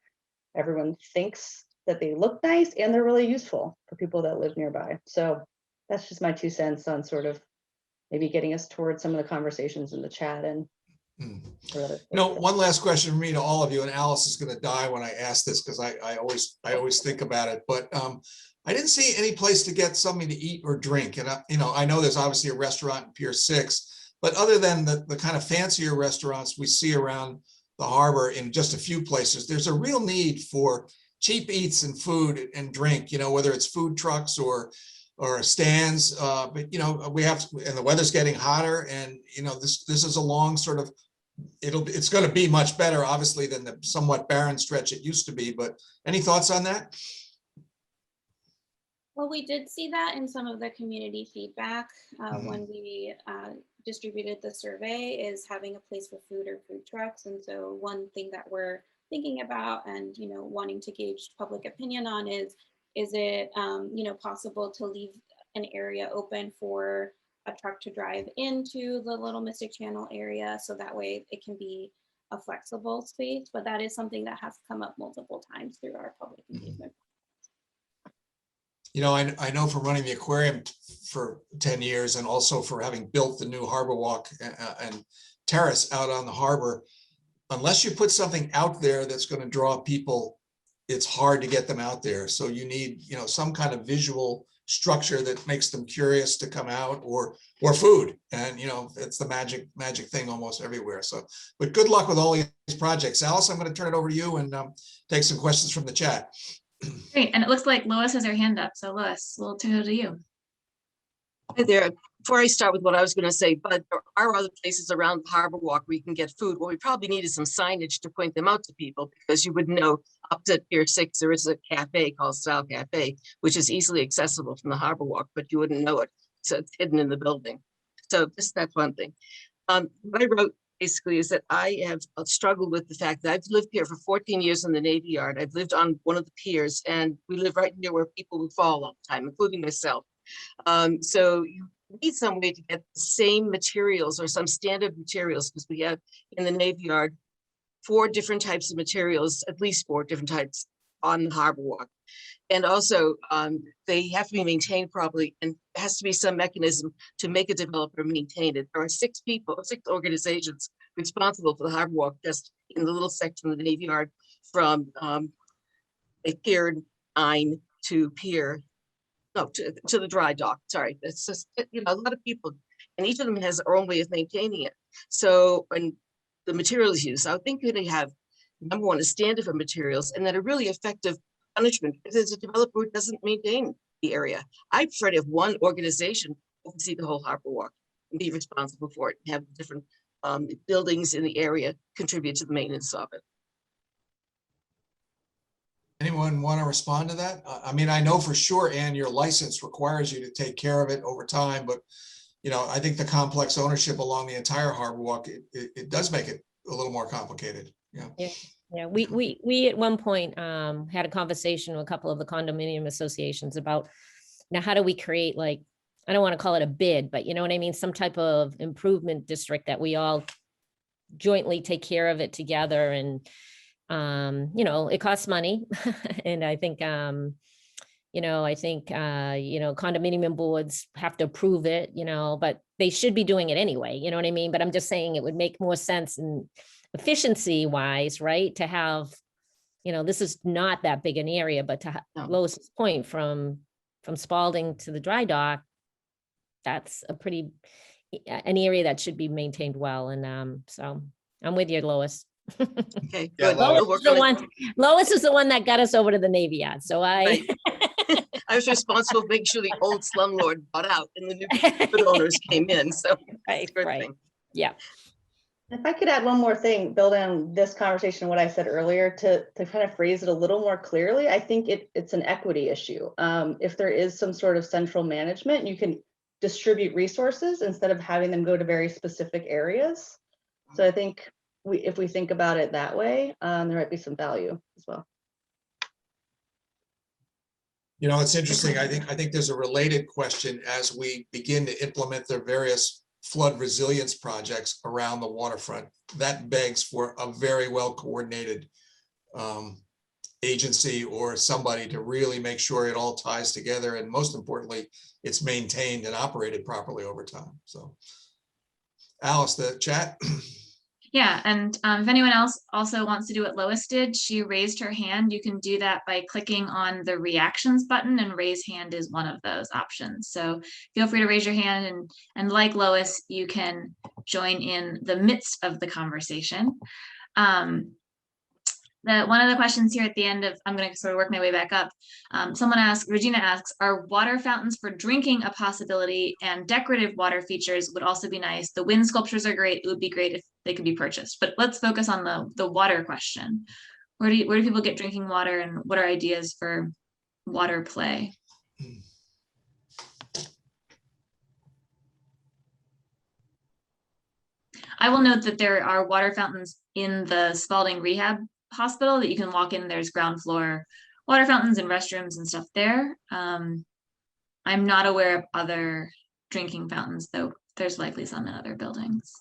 everyone thinks that they look nice and they're really useful for people that live nearby. So that's just my 2 cents on sort of maybe getting us towards some of the conversations in the chat. And you know, one last question for me to all of you, and Alice is going to die when I ask this because I always think about it, but I didn't see any place to get something to eat or drink. And you know, I know there's obviously a restaurant in Pier 6, but other than the kind of fancier restaurants we see around the harbor in just a few places, there's a real need for cheap eats and food and drink, you know, whether it's food trucks or stands, but you know, we have, and the weather's getting hotter, and you know, this is a long sort of, it's going to be much better obviously than the somewhat barren stretch it used to be, but any thoughts on that? Well, we did see that in some of the community feedback when we distributed the survey, is having a place for food or food trucks. And so one thing that we're thinking about and, you know, wanting to gauge public opinion on is it, you know, possible to leave an area open for a truck to drive into the Little Mystic Channel area, so that way it can be a flexible space. But that is something that has come up multiple times through our public engagement. You know, I know from running the aquarium for 10 years and also for having built the new Harborwalk and terrace out on the harbor, unless you put something out there that's going to draw people, it's hard to get them out there. So you need, you know, some kind of visual structure that makes them curious to come out, or food. And, you know, it's the magic thing almost everywhere. So, but good luck with all these projects. Alice, I'm going to turn it over to you and take some questions from the chat. Great, and it looks like Lois has her hand up. So Lois, we'll turn it to you. Hi there. Before I start with what I was going to say, but there are other places around Harborwalk where you can get food. What we probably need is some signage to point them out to people, because you would know up to Pier 6 there is a cafe called Style Cafe, which is easily accessible from the Harborwalk, but you wouldn't know it. So it's hidden in the building. So that's one thing. What I wrote basically is that I have struggled with the fact that I've lived here for 14 years in the Navy Yard. I've lived on one of the piers, and we live right near where people would fall all the time, including myself. So you need some way to get the same materials or some standard materials, because we have in the Navy Yard 4 different types of materials, at least 4 different types on the Harborwalk. And also they have to be maintained properly, and there has to be some mechanism to make a developer maintain it. There are 6 organizations responsible for the Harborwalk just in the little section of the Navy Yard from Pier 9 to Pier to the dry dock. Sorry, it's just, you know, a lot of people, and each of them has their own way of maintaining it. So, and the materials used, I think they have, number one, a standard for materials, and then a really effective punishment if there's a developer who doesn't maintain the area. I prefer to have one organization oversee the whole Harborwalk and be responsible for it, and have different buildings in the area contribute to the maintenance of it. Anyone want to respond to that? I mean, I know for sure, Ann, your license requires you to take care of it over time, but you know, I think the complex ownership along the entire Harborwalk, it does make it a little more complicated. Yeah. Yeah, we at one point had a conversation with a couple of the condominium associations about, now how do we create, like, I don't want to call it a bid, but you know what I mean, some type of improvement district that we all jointly take care of it together. And you know, it costs money. And I think condominium boards have to approve it, you know, but they should be doing it anyway, you know what I mean? But I'm just saying it would make more sense and efficiency wise, right? To have, you know, this is not that big an area, but to Lois's point, from Spalding to the dry dock, that's an area that should be maintained well. And so I'm with you, Lois. Okay, Yeah, good. Lois is the one that got us over to the Navy Yard. So I was responsible for making sure the old slumlord bought out and the new good owners came in. So right. thing. Yeah. If I could add one more thing, build on this conversation, what I said earlier, to kind of phrase it a little more clearly, I think it's an equity issue. If there is some sort of central management, you can distribute resources instead of having them go to very specific areas. So I think if we think about it that way, there might be some value as well. You know, it's interesting. I think there's a related question as we begin to implement the various flood resilience projects around the waterfront. That begs for a very well coordinated agency or somebody to really make sure it all ties together, and most importantly, it's maintained and operated properly over time. So, Alice, the chat. Yeah, and if anyone else also wants to do what Lois did, she raised her hand. You can do that by clicking on the reactions button, and raise hand is one of those options. So feel free to raise your hand, and like Lois, you can join in the midst of the conversation. One of the questions here at the end of, I'm going to sort of work my way back up. Regina asks, are water fountains for drinking a possibility, and decorative water features would also be nice? The wind sculptures are great. It would be great if they could be purchased, but let's focus on the water question. Where do people get drinking water, and what are ideas for water play? I will note that there are water fountains in the Spalding Rehab Hospital that you can walk in. There's ground floor water fountains and restrooms and stuff there. I'm not aware of other drinking fountains, though there's likely some in other buildings.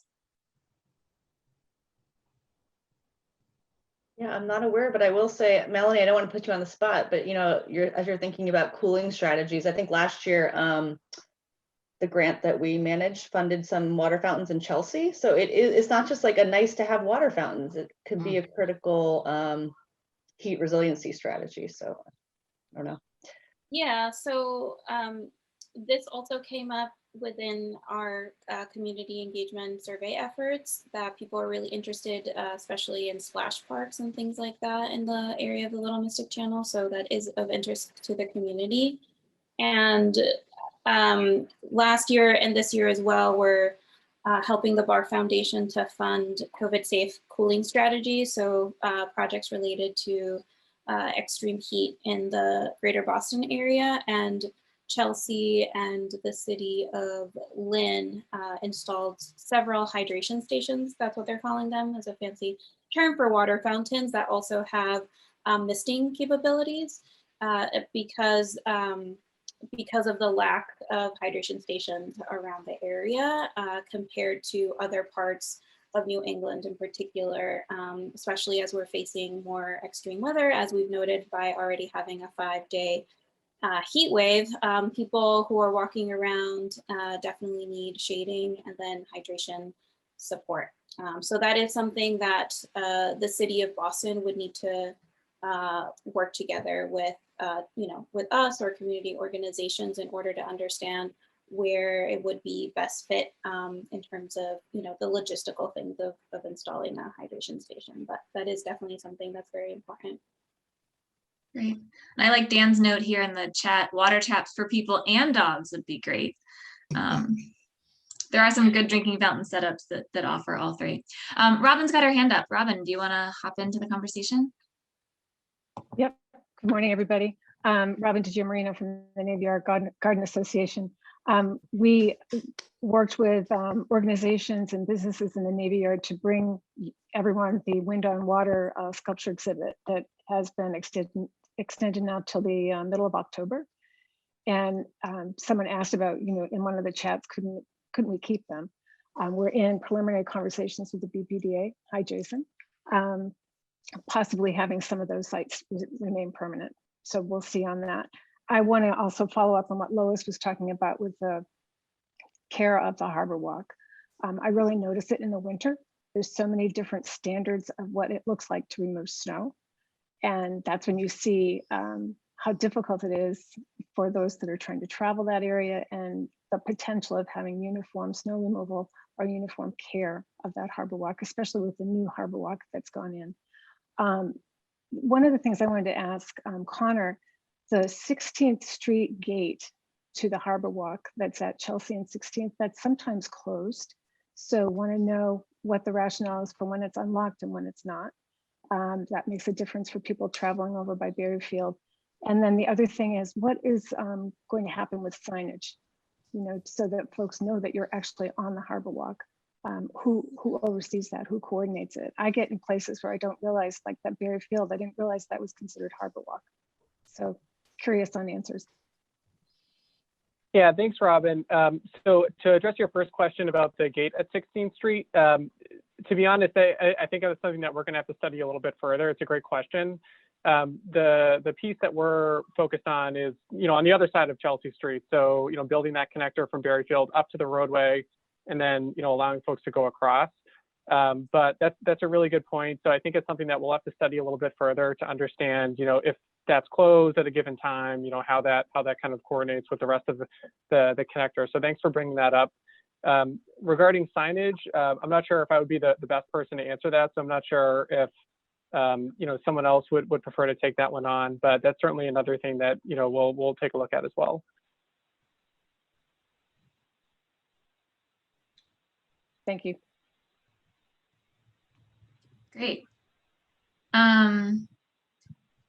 Yeah, I'm not aware, but I will say, Melanie, I don't want to put you on the spot, but you know, as you're thinking about cooling strategies, I think last year, the grant that we managed funded some water fountains in Chelsea. So it's not just like a nice to have water fountains. It could be a critical heat resiliency strategy. So I don't know. Yeah, so this also came up within our community engagement survey efforts, that people are really interested, especially in splash parks and things like that in the area of the Little Mystic Channel. So that is of interest to the community. And last year and this year as well, we're helping the Bar Foundation to fund COVID-safe cooling strategies. So projects related to extreme heat in the greater Boston area, and Chelsea and the city of Lynn installed several hydration stations. That's what they're calling them, as a fancy term for water fountains that also have misting capabilities because of the lack of hydration stations around the area compared to other parts of New England in particular, especially as we're facing more extreme weather, as we've noted by already having a 5-day heat wave. People who are walking around definitely need shading and then hydration support. So that is something that the city of Boston would need to work together with, with us or community organizations in order to understand where it would be best fit in terms of, the logistical things of installing a hydration station. But that is definitely something that's very important. Great. And I like Dan's note here in the chat, water taps for people and dogs would be great. There are some good drinking fountain setups that offer all three. Robin's got her hand up. Robin, do you want to hop into the conversation? Yep. Good morning, everybody. Robin DiGiamarino from the Navy Yard Garden Association. We worked with organizations and businesses in the Navy Yard to bring everyone the Wind on Water sculpture exhibit that has been extended now till the middle of October. And someone asked about, in one of the chats, couldn't we keep them? We're in preliminary conversations with the BPDA. Hi, Jason. Possibly having some of those sites remain permanent. So we'll see on that. I want to also follow up on what Lois was talking about with the care of the Harborwalk. I really notice it in the winter. There's so many different standards of what it looks like to remove snow. And that's when you see how difficult it is for those that are trying to travel that area, and the potential of having uniform snow removal or uniform care of that Harborwalk, especially with the new Harborwalk that's gone in. One of the things I wanted to ask Connor, the 16th Street gate to the Harborwalk that's at Chelsea and 16th, that's sometimes closed. So want to know what the rationale is for when it's unlocked and when it's not. That makes a difference for people traveling over by Berryfield. And then the other thing is, what is going to happen with signage, so that folks know that you're actually on the Harborwalk. Who oversees that? Who coordinates it? I get in places where I don't realize, like that Berryfield, I didn't realize that was considered Harborwalk. So curious on answers. Yeah, thanks, Robin. So to address your first question about the gate at 16th Street, to be honest, I think that's something that we're going to have to study a little bit further. It's a great question. The piece that we're focused on is, on the other side of Chelsea Street. So, building that connector from Berryfield up to the roadway, and then, allowing folks to go across. But that's a really good point. So I think it's something that we'll have to study a little bit further to understand, if that's closed at a given time, how that kind of coordinates with the rest of the connector. So thanks for bringing that up. Regarding signage, I'm not sure if I would be the best person to answer that. So I'm not sure if someone else would prefer to take that one on, but that's certainly another thing that we'll take a look at as well. Thank you. Great.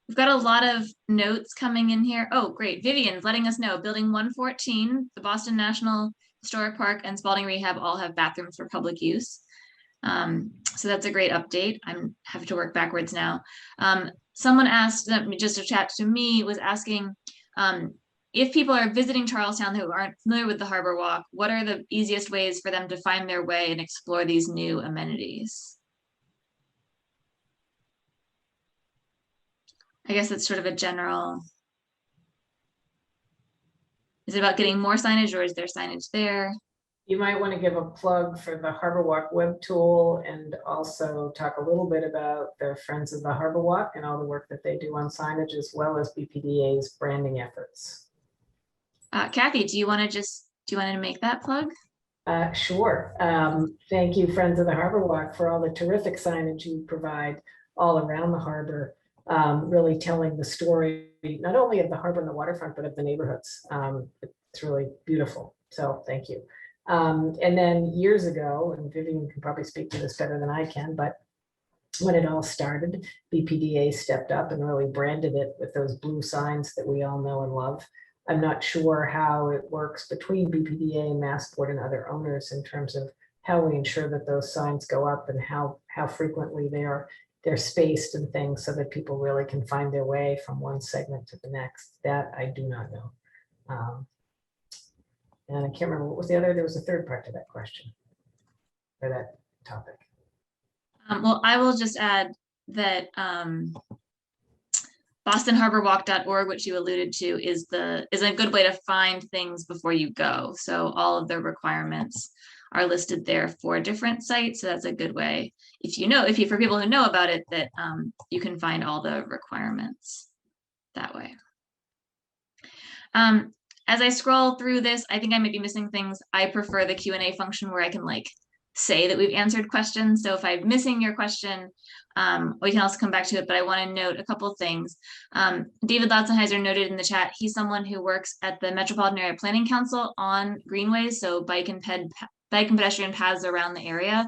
We've got a lot of notes coming in here. Oh, great. Vivian's letting us know Building 114, the Boston National Historic Park, and Spalding Rehab all have bathrooms for public use. So that's a great update. I'm having to work backwards now. Someone asked, just a chat to me, was asking if people are visiting Charlestown who aren't familiar with the Harborwalk, what are the easiest ways for them to find their way and explore these new amenities? I guess it's sort of a general. Is it about getting more signage, or is there signage there? You might want to give a plug for the Harborwalk web tool, and also talk a little bit about the Friends of the Harborwalk and all the work that they do on signage, as well as BPDA's branding efforts. Kathy, do you want to make that plug? Sure. Thank you, Friends of the Harborwalk, for all the terrific signage you provide all around the harbor, really telling the story not only of the harbor and the waterfront, but of the neighborhoods. It's really beautiful. So thank you. And then years ago, and Vivian can probably speak to this better than I can, but when it all started, BPDA stepped up and really branded it with those blue signs that we all know and love. I'm not sure how it works between BPDA and Massport and other owners in terms of how we ensure that those signs go up and how frequently they're spaced and things so that people really can find their way from one segment to the next. That I do not know. And I can't remember what was the other. There was a third part to that question or that topic. Well, I will just add that BostonHarborWalk.org, which you alluded to, is a good way to find things before you go. So all of the requirements are listed there for different sites. So that's a good way, for people who know about it, that you can find all the requirements that way. As I scroll through this, I think I might be missing things. I prefer the Q&A function where I can say that we've answered questions. So if I'm missing your question, we can also come back to it, but I want to note a couple of things. David Latzenheiser noted in the chat, he's someone who works at the Metropolitan Area Planning Council on greenways, so bike and pedestrian paths around the area.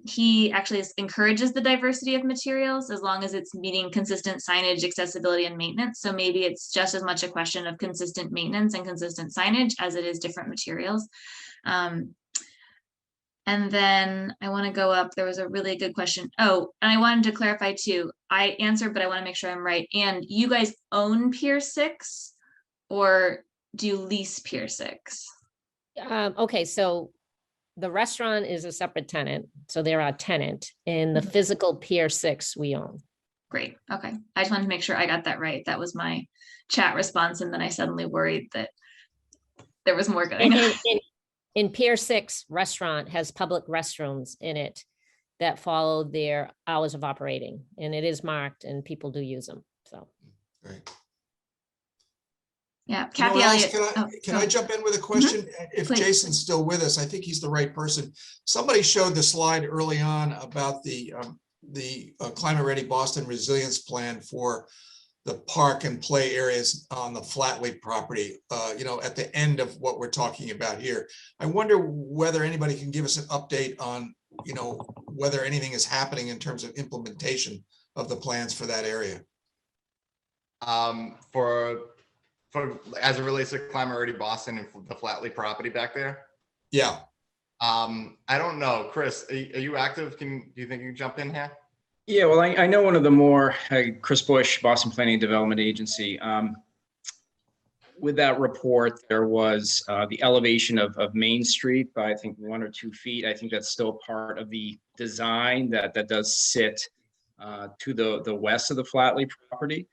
He actually encourages the diversity of materials as long as it's meeting consistent signage, accessibility, and maintenance. So maybe it's just as much a question of consistent maintenance and consistent signage as it is different materials. And then I want to go up. There was a really good question. Oh, and I wanted to clarify too. I answered, but I want to make sure I'm right. And you guys own Pier 6 or do you lease Pier 6? Okay, so the restaurant is a separate tenant. So they're our tenant, and the physical Pier 6 we own. Great. Okay. I just wanted to make sure I got that right. That was my chat response. And then I suddenly worried that there was more going on. In Pier 6 restaurant has public restrooms in it that follow their hours of operating, and it is marked and people do use them. So. Great. Yeah, Kathy Elliott. Can I jump in with a question? If Please. Jason's still with us, I think he's the right person. Somebody showed the slide early on about the Climate Ready Boston Resilience Plan for the park and play areas on the Flatley property, at the end of what we're talking about here. I wonder whether anybody can give us an update on, whether anything is happening in terms of implementation of the plans for that area. For as it relates to Climate Ready Boston and the Flatley property back there? Yeah. I don't know. Chris, are you active? Do you think you can jump in here? Yeah, well, I know one of the more, Chris Bush, Boston Planning and Development Agency. With that report, there was the elevation of Main Street by, I think, 1 or 2 feet. I think that's still part of the design that does sit to the west of the Flatley property.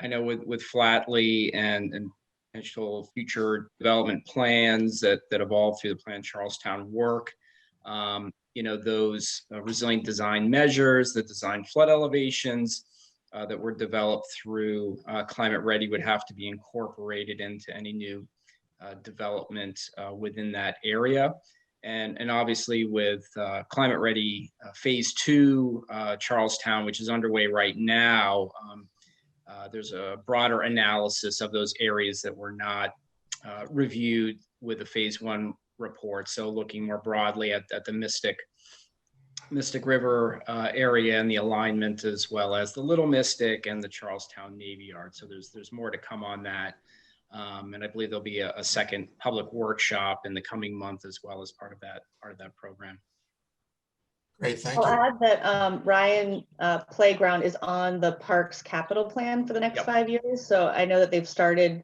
I know with Flatley and potential future development plans that evolve through the Plan Charlestown work, those resilient design measures, the design flood elevations that were developed through Climate Ready would have to be incorporated into any new development within that area. And obviously with Climate Ready Phase 2, Charlestown, which is underway right now, there's a broader analysis of those areas that were not reviewed with the Phase 1 report. So looking more broadly at the Mystic River area and the alignment, as well as the Little Mystic and the Charlestown Navy Yard. So there's more to come on that. And I believe there'll be a second public workshop in the coming month as well as part of that program. Great, thank you. I'll add that Ryan Playground is on the park's capital plan for the next 5 years. So I know that they've started, I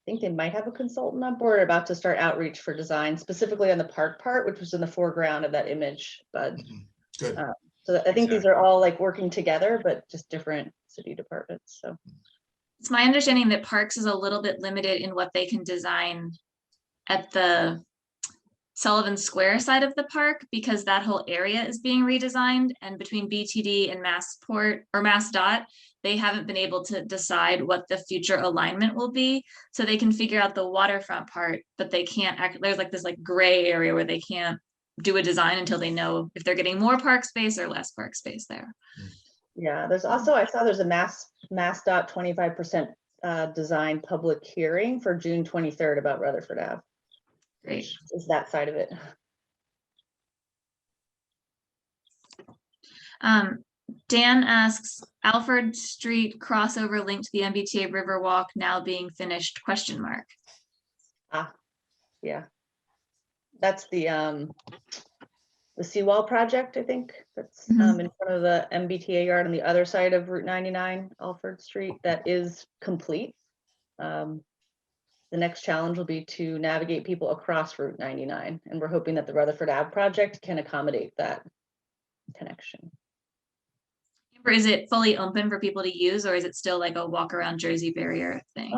think they might have a consultant on board about to start outreach for design, specifically on the park part, which was in the foreground of that image, Bud. Good. So I think these are all working together, but just different city departments. So it's my understanding that Parks is a little bit limited in what they can design at the Sullivan Square side of the park, because that whole area is being redesigned, and between BTD and Massport or MassDOT, they haven't been able to decide what the future alignment will be. So they can figure out the waterfront part, but they can't there's this gray area where they can't do a design until they know if they're getting more park space or less park space there. yeah, there's also, I saw there's a MassDOT 25% design public hearing for June 23rd about Rutherford Ave. Great. Is that side of it. Dan asks, Alfred Street crossover link to the MBTA Riverwalk now being finished, question mark. Yeah. That's the seawall project, I think. That's in front of the MBTA yard on the other side of Route 99, Alfred Street. That is complete. The next challenge will be to navigate people across Route 99. And we're hoping that the Rutherford Ave project can accommodate that connection. Is it fully open for people to use, or is it still like a walk around Jersey barrier thing?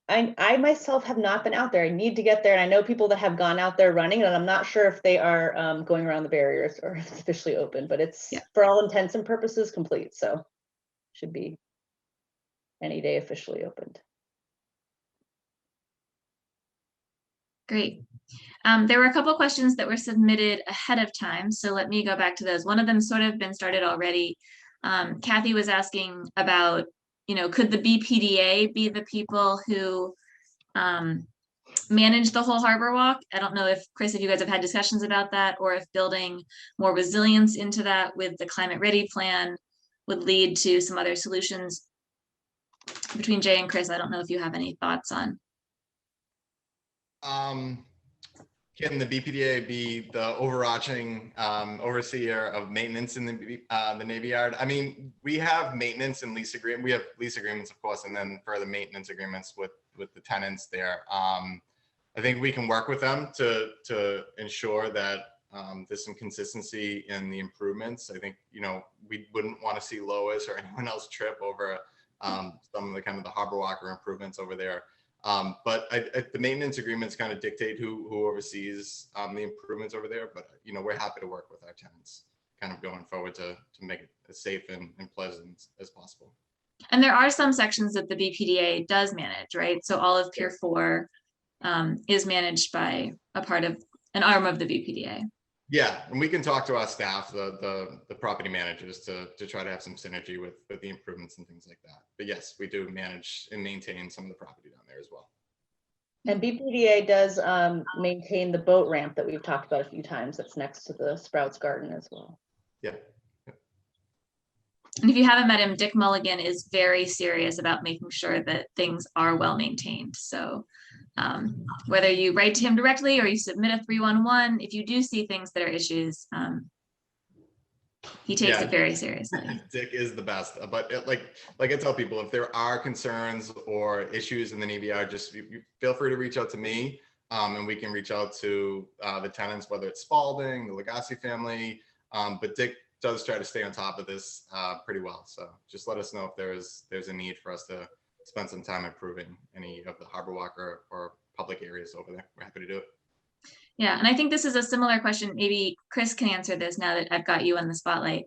I myself have not been out there. I need to get there, and I know people that have gone out there running, and I'm not sure if they are going around the barriers or if it's officially open, but it's for all intents and purposes complete. So should be any day officially opened. Great. There were a couple questions that were submitted ahead of time, so let me go back to those. One of them sort of been started already. Kathy was asking about, could the BPDA be the people who manage the whole harbor walk? I don't know if, Chris, if you guys have had discussions about that, or if building more resilience into that with the climate ready plan would lead to some other solutions. Between Jay and Chris, I don't know if you have any thoughts on. Can the BPDA be the overarching overseer of maintenance in the Navy Yard? I mean, we have maintenance and lease agreement. We have lease agreements, of course, and then further maintenance agreements with the tenants there. I think we can work with them to ensure that there's some consistency in the improvements. I think, we wouldn't want to see Lois or anyone else trip over some of the kind of the Harborwalk improvements over there. But the maintenance agreements kind of dictate who oversees the improvements over there. But, we're happy to work with our tenants kind of going forward to make it as safe and pleasant as possible. And there are some sections that the BPDA does manage, right? So all of Pier 4 is managed by an arm of the BPDA. Yeah, and we can talk to our staff, the property managers, to try to have some synergy with the improvements and things like that. But yes, we do manage and maintain some of the property down there as well. And BPDA does maintain the boat ramp that we've talked about a few times. That's next to the Sprouts Garden as well. Yeah. And if you haven't met him, Dick Mulligan is very serious about making sure that things are well maintained. So whether you write to him directly or you submit a 311, if you do see things that are issues, he takes it very seriously. Dick is the best, but like I tell people, if there are concerns or issues in the Navy Yard, just feel free to reach out to me, and we can reach out to the tenants, whether it's Spalding, the Legassi family, but Dick does try to stay on top of this pretty well. So just let us know if there's a need for us to spend some time improving any of the Harborwalk or public areas over there. We're happy to do it. Yeah, and I think this is a similar question. Maybe Chris can answer this now that I've got you on the spotlight.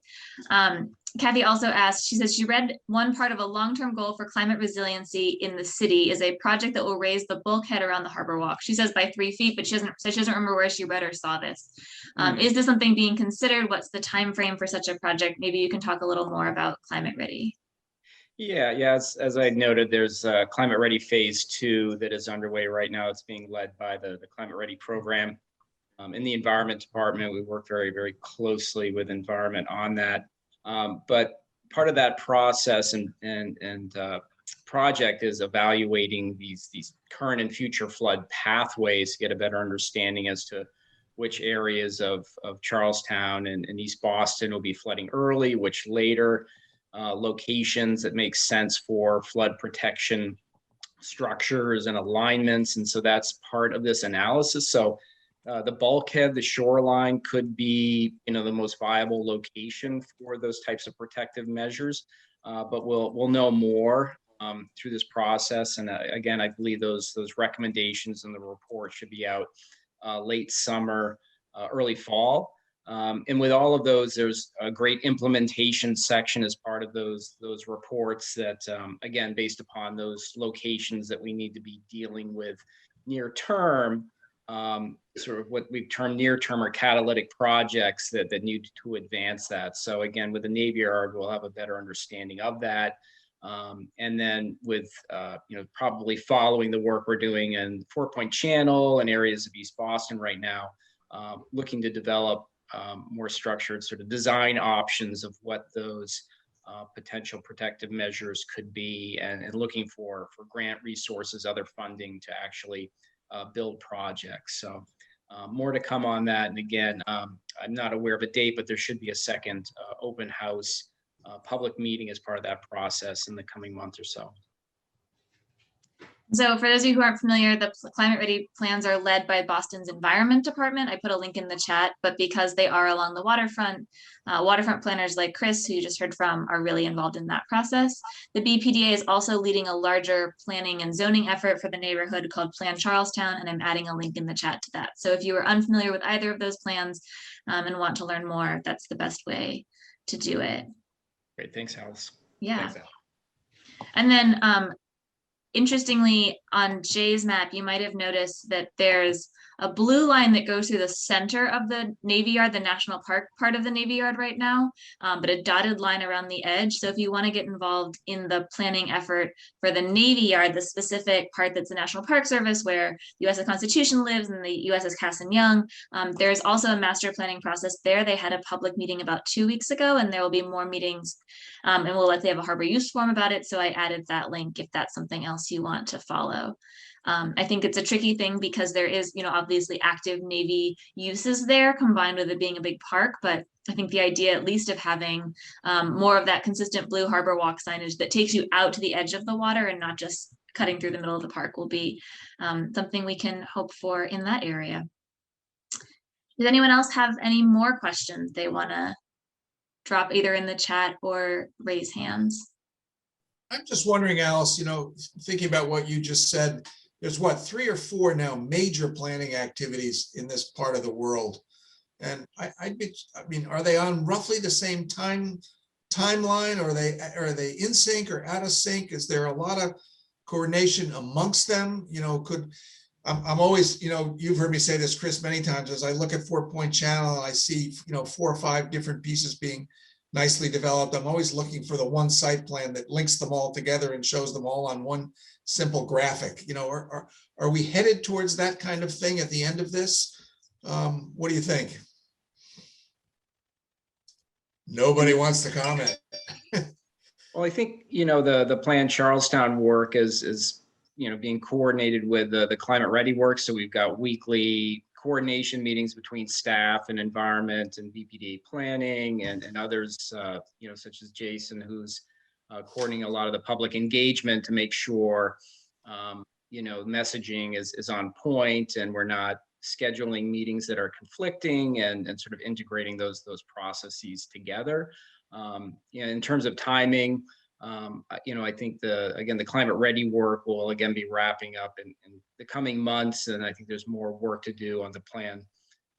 Kathy also asked, she says she read one part of a long-term goal for climate resiliency in the city is a project that will raise the bulkhead around the Harborwalk. She says by 3 feet, but she doesn't remember where she read or saw this. Is this something being considered? What's the time frame for such a project? Maybe you can talk a little more about climate ready. Yeah. As I noted, there's Climate Ready Phase 2 that is underway right now. It's being led by the Climate Ready program. In the Environment Department, we work very, very closely with Environment on that. But part of that process and project is evaluating these current and future flood pathways to get a better understanding as to which areas of Charlestown and East Boston will be flooding early, which later. Locations that make sense for flood protection structures and alignments. And so that's part of this analysis. So the bulkhead, the shoreline could be, the most viable location for those types of protective measures. But we'll know more through this process. And again, I believe those recommendations in the report should be out late summer, early fall. And with all of those, there's a great implementation section as part of those reports that, again, based upon those locations that we need to be dealing with near term, sort of what we've termed near term or catalytic projects that need to advance that. So again, with the Navy Yard, we'll have a better understanding of that. And then with, probably following the work we're doing in 4-Point Channel and areas of East Boston right now, looking to develop more structured sort of design options of what those potential protective measures could be, and looking for grant resources, other funding to actually build projects. So more to come on that. And again, I'm not aware of a date, but there should be a second open house public meeting as part of that process in the coming month or so. So for those of you who aren't familiar, the Climate Ready plans are led by Boston's Environment Department. I put a link in the chat, but because they are along the waterfront, waterfront planners like Chris, who you just heard from, are really involved in that process. The BPDA is also leading a larger planning and zoning effort for the neighborhood called Plan Charlestown, and I'm adding a link in the chat to that. So if you are unfamiliar with either of those plans and want to learn more, that's the best way to do it. Great, thanks, Alice. Yeah. Thanks, Al. And then interestingly, on Jay's map, you might have noticed that there's a blue line that goes through the center of the Navy Yard, the National Park part of the Navy Yard right now, but a dotted line around the edge. So if you want to get involved in the planning effort for the Navy Yard, the specific part that's the National Park Service, where the USS Constitution lives and the USS Cassin Young, there's also a master planning process there. They had a public meeting about 2 weeks ago, and there will be more meetings, and we'll likely have a harbor use forum about it. So I added that link if that's something else you want to follow. I think it's a tricky thing because there is, obviously active Navy uses there combined with it being a big park. But I think the idea, at least, of having more of that consistent blue Harborwalk signage that takes you out to the edge of the water and not just cutting through the middle of the park will be something we can hope for in that area. Does anyone else have any more questions they want to drop either in the chat or raise hands? I'm just wondering, Alice, thinking about what you just said, there's what, 3 or 4 now major planning activities in this part of the world. And I mean, are they on roughly the same timeline? Or are they in sync or out of sync? Is there a lot of coordination amongst them? I'm always, you've heard me say this, Chris, many times, as I look at 4-Point Channel and I see, 4 or 5 different pieces being nicely developed. I'm always looking for the one site plan that links them all together and shows them all on one simple graphic. Are we headed towards that kind of thing at the end of this? What do you think? Nobody wants to comment. Well, I think, the Plan Charlestown work is being coordinated with the Climate Ready work. So we've got weekly coordination meetings between staff and environment and BPDA planning and others, such as Jason, who's coordinating a lot of the public engagement to make sure, messaging is on point and we're not scheduling meetings that are conflicting and sort of integrating those processes together. In terms of timing, I think the Climate Ready work will again be wrapping up in the coming months, and I think there's more work to do on the Plan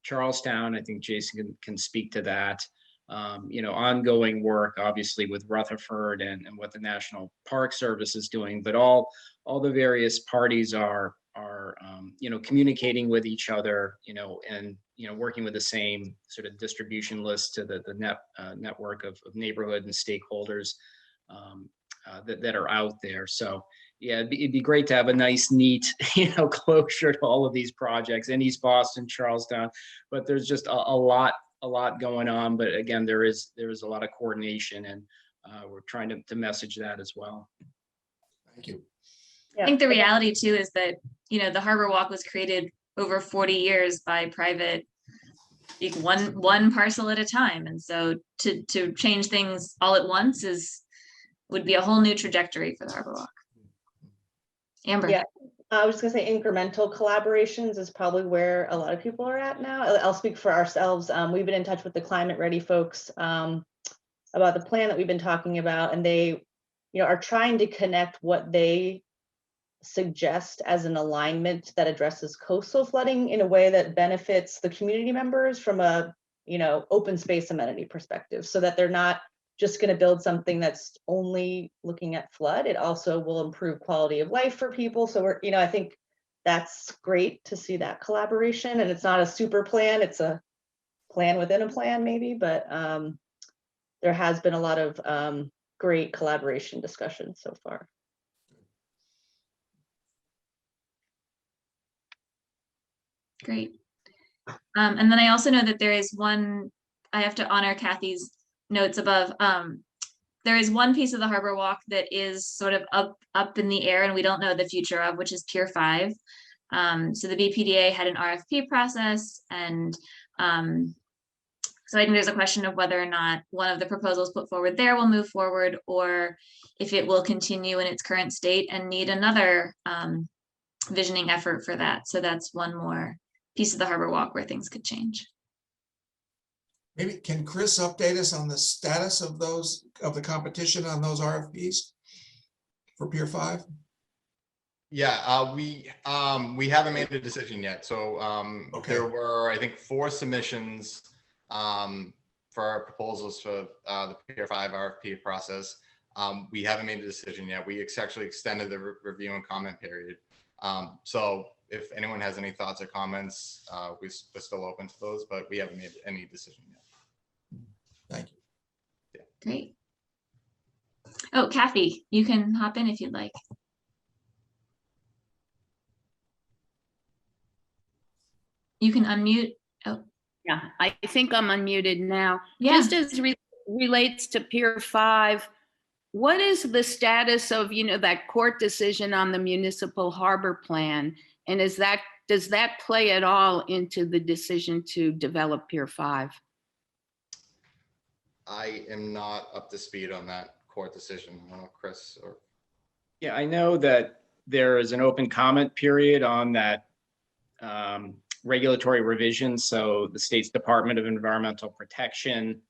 Charlestown. I think Jason can speak to that. Ongoing work, obviously, with Rutherford and what the National Park Service is doing, but all the various parties are communicating with each other, and working with the same sort of distribution list to the network of neighborhood and stakeholders that are out there. So yeah, it'd be great to have a nice, neat, closure to all of these projects in East Boston, Charlestown, but there's just a lot going on. But again, there is a lot of coordination, and we're trying to message that as well. Thank you. I think the reality too is that, the Harborwalk was created over 40 years by private, one parcel at a time. And so to change things all at once would be a whole new trajectory for the Harborwalk. Amber. Yeah, I was gonna say incremental collaborations is probably where a lot of people are at now. I'll speak for ourselves. We've been in touch with the Climate Ready folks about the plan that we've been talking about, and they, are trying to connect what they suggest as an alignment that addresses coastal flooding in a way that benefits the community members from a, open space amenity perspective, so that they're not just going to build something that's only looking at flood. It also will improve quality of life for people. So we're, I think that's great to see that collaboration, and it's not a super plan, it's a plan within a plan maybe, but there has been a lot of great collaboration discussion so far. Great. And then I also know that there is one, I have to honor Kathy's notes above. There is one piece of the Harbor Walk that is sort of up in the air and we don't know the future of, which is Pier 5. So the BPDA had an RFP process, and so I think there's a question of whether or not one of the proposals put forward there will move forward, or if it will continue in its current state and need another visioning effort for that. So that's one more piece of the Harbor Walk where things could change. Maybe can Chris update us on the status of the competition on those RFPs for Pier 5? Yeah, we haven't made a decision yet. So Okay. there were, I think, 4 submissions for our proposals for the Pier 5 RFP process. We haven't made a decision yet. We actually extended the review and comment period. So if anyone has any thoughts or comments, we're still open to those, but we haven't made any decision yet. Thank you. Yeah. Great. Oh, Kathy, you can hop in if you'd like. You can unmute. Oh, Yeah, I think I'm unmuted now. yeah. Just as relates to Pier 5, what is the status of, that court decision on the municipal harbor plan? And does that play at all into the decision to develop Pier 5? I am not up to speed on that court decision. I don't know, Chris or. Yeah, I know that there is an open comment period on that regulatory revision. So the state's Department of Environmental Protection,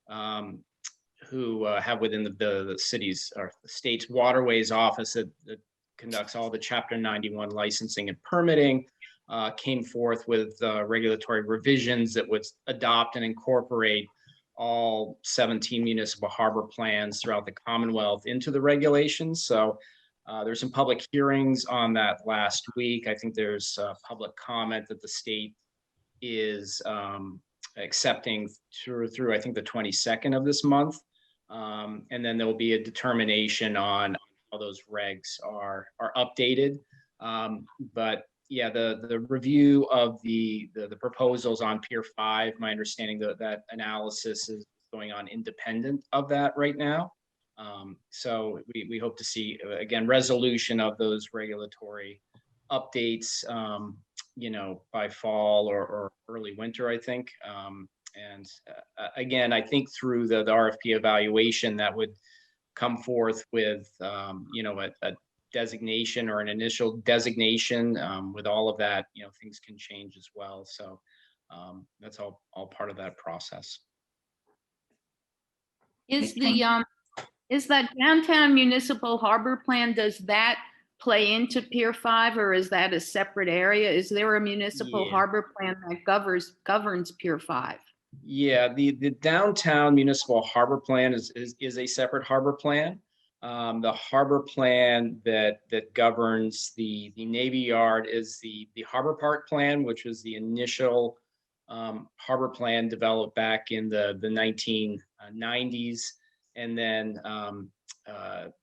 who have within the city's or the state's waterways office that conducts all the Chapter 91 licensing and permitting, came forth with regulatory revisions that would adopt and incorporate all 17 municipal harbor plans throughout the Commonwealth into the regulations. So there's some public hearings on that last week. I think there's public comment that the state is accepting through I think the 22nd of this month. And then there will be a determination on how those regs are updated. But yeah, the review of the proposals on Pier 5, my understanding that analysis is going on independent of that right now. So we hope to see, again, resolution of those regulatory updates, by fall or early winter, I think. And again, I think through the RFP evaluation that would come forth with, a designation or an initial designation. With all of that, things can change as well. So that's all part of that process. Is that downtown municipal harbor plan, does that play into Pier 5, or is that a separate area? Is there a municipal harbor plan that governs Pier 5? Yeah, the downtown municipal harbor plan is a separate harbor plan. The harbor plan that governs the Navy Yard is the Harbor Park plan, which was the initial harbor plan developed back in the 1990s. And then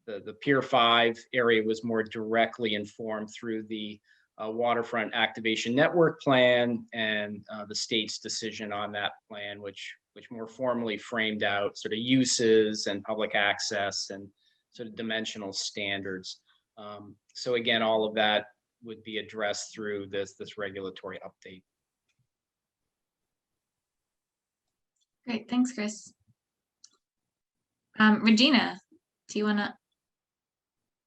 the Pier 5 area was more directly informed through the Waterfront Activation Network plan and the state's decision on that plan, which more formally framed out sort of uses and public access and sort of dimensional standards. So again, all of that would be addressed through this regulatory update. Great, thanks, Chris. Regina, do you want to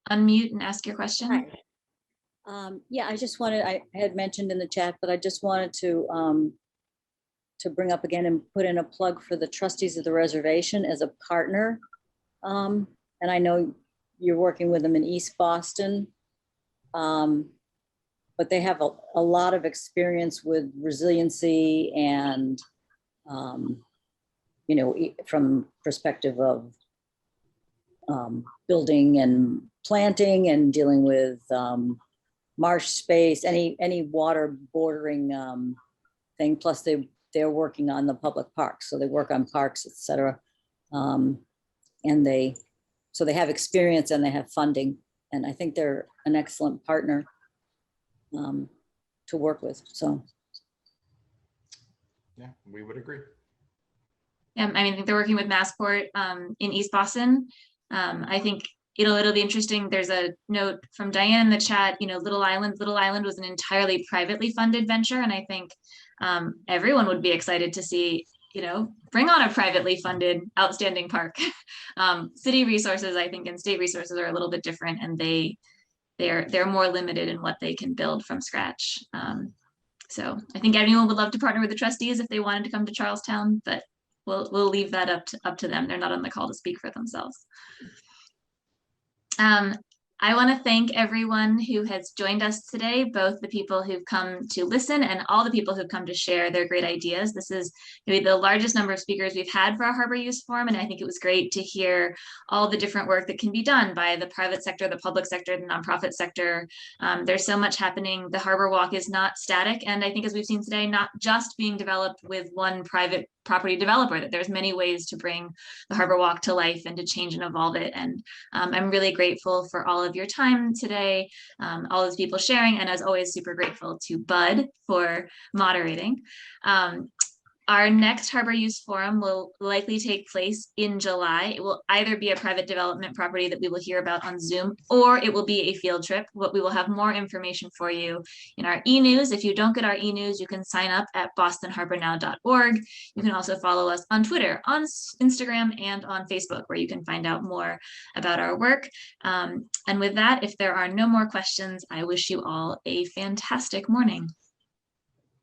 unmute and ask your question? Hi. Yeah, I had mentioned in the chat, but I just wanted to bring up again and put in a plug for the trustees of the reservation as a partner. And I know you're working with them in East Boston, but they have a lot of experience with resiliency and, from perspective of building and planting and dealing with marsh space, any water bordering thing. Plus they're working on the public parks. So they work on parks, et cetera. And they So they have experience and they have funding. And I think they're an excellent partner to work with, so. Yeah, we would agree. Yeah, I mean, they're working with Massport in East Boston. I think it'll be interesting. There's a note from Diane in the chat, Little Island was an entirely privately funded venture. And I think everyone would be excited to see, bring on a privately funded outstanding park. City resources, I think, and state resources are a little bit different, and they're more limited in what they can build from scratch. So I think anyone would love to partner with the trustees if they wanted to come to Charlestown, but we'll leave that up to them. They're not on the call to speak for themselves. I want to thank everyone who has joined us today, both the people who've come to listen and all the people who've come to share their great ideas. This is maybe the largest number of speakers we've had for our Harbor Use Forum, and I think it was great to hear all the different work that can be done by the private sector, the public sector, the nonprofit sector. There's so much happening. The Harborwalk is not static, and I think, as we've seen today, not just being developed with one private property developer, that there's many ways to bring the Harborwalk to life and to change and evolve it. And I'm really grateful for all of your time today, all those people sharing, and as always, super grateful to Bud for moderating. Our next Harbor Use Forum will likely take place in July. It will either be a private development property that we will hear about on Zoom, or it will be a field trip. But we will have more information for you in our e-news. If you don't get our e-news, you can sign up at bostonharbornow.org. You can also follow us on Twitter, on Instagram, and on Facebook, where you can find out more about our work. And with that, if there are no more questions, I wish you all a fantastic morning.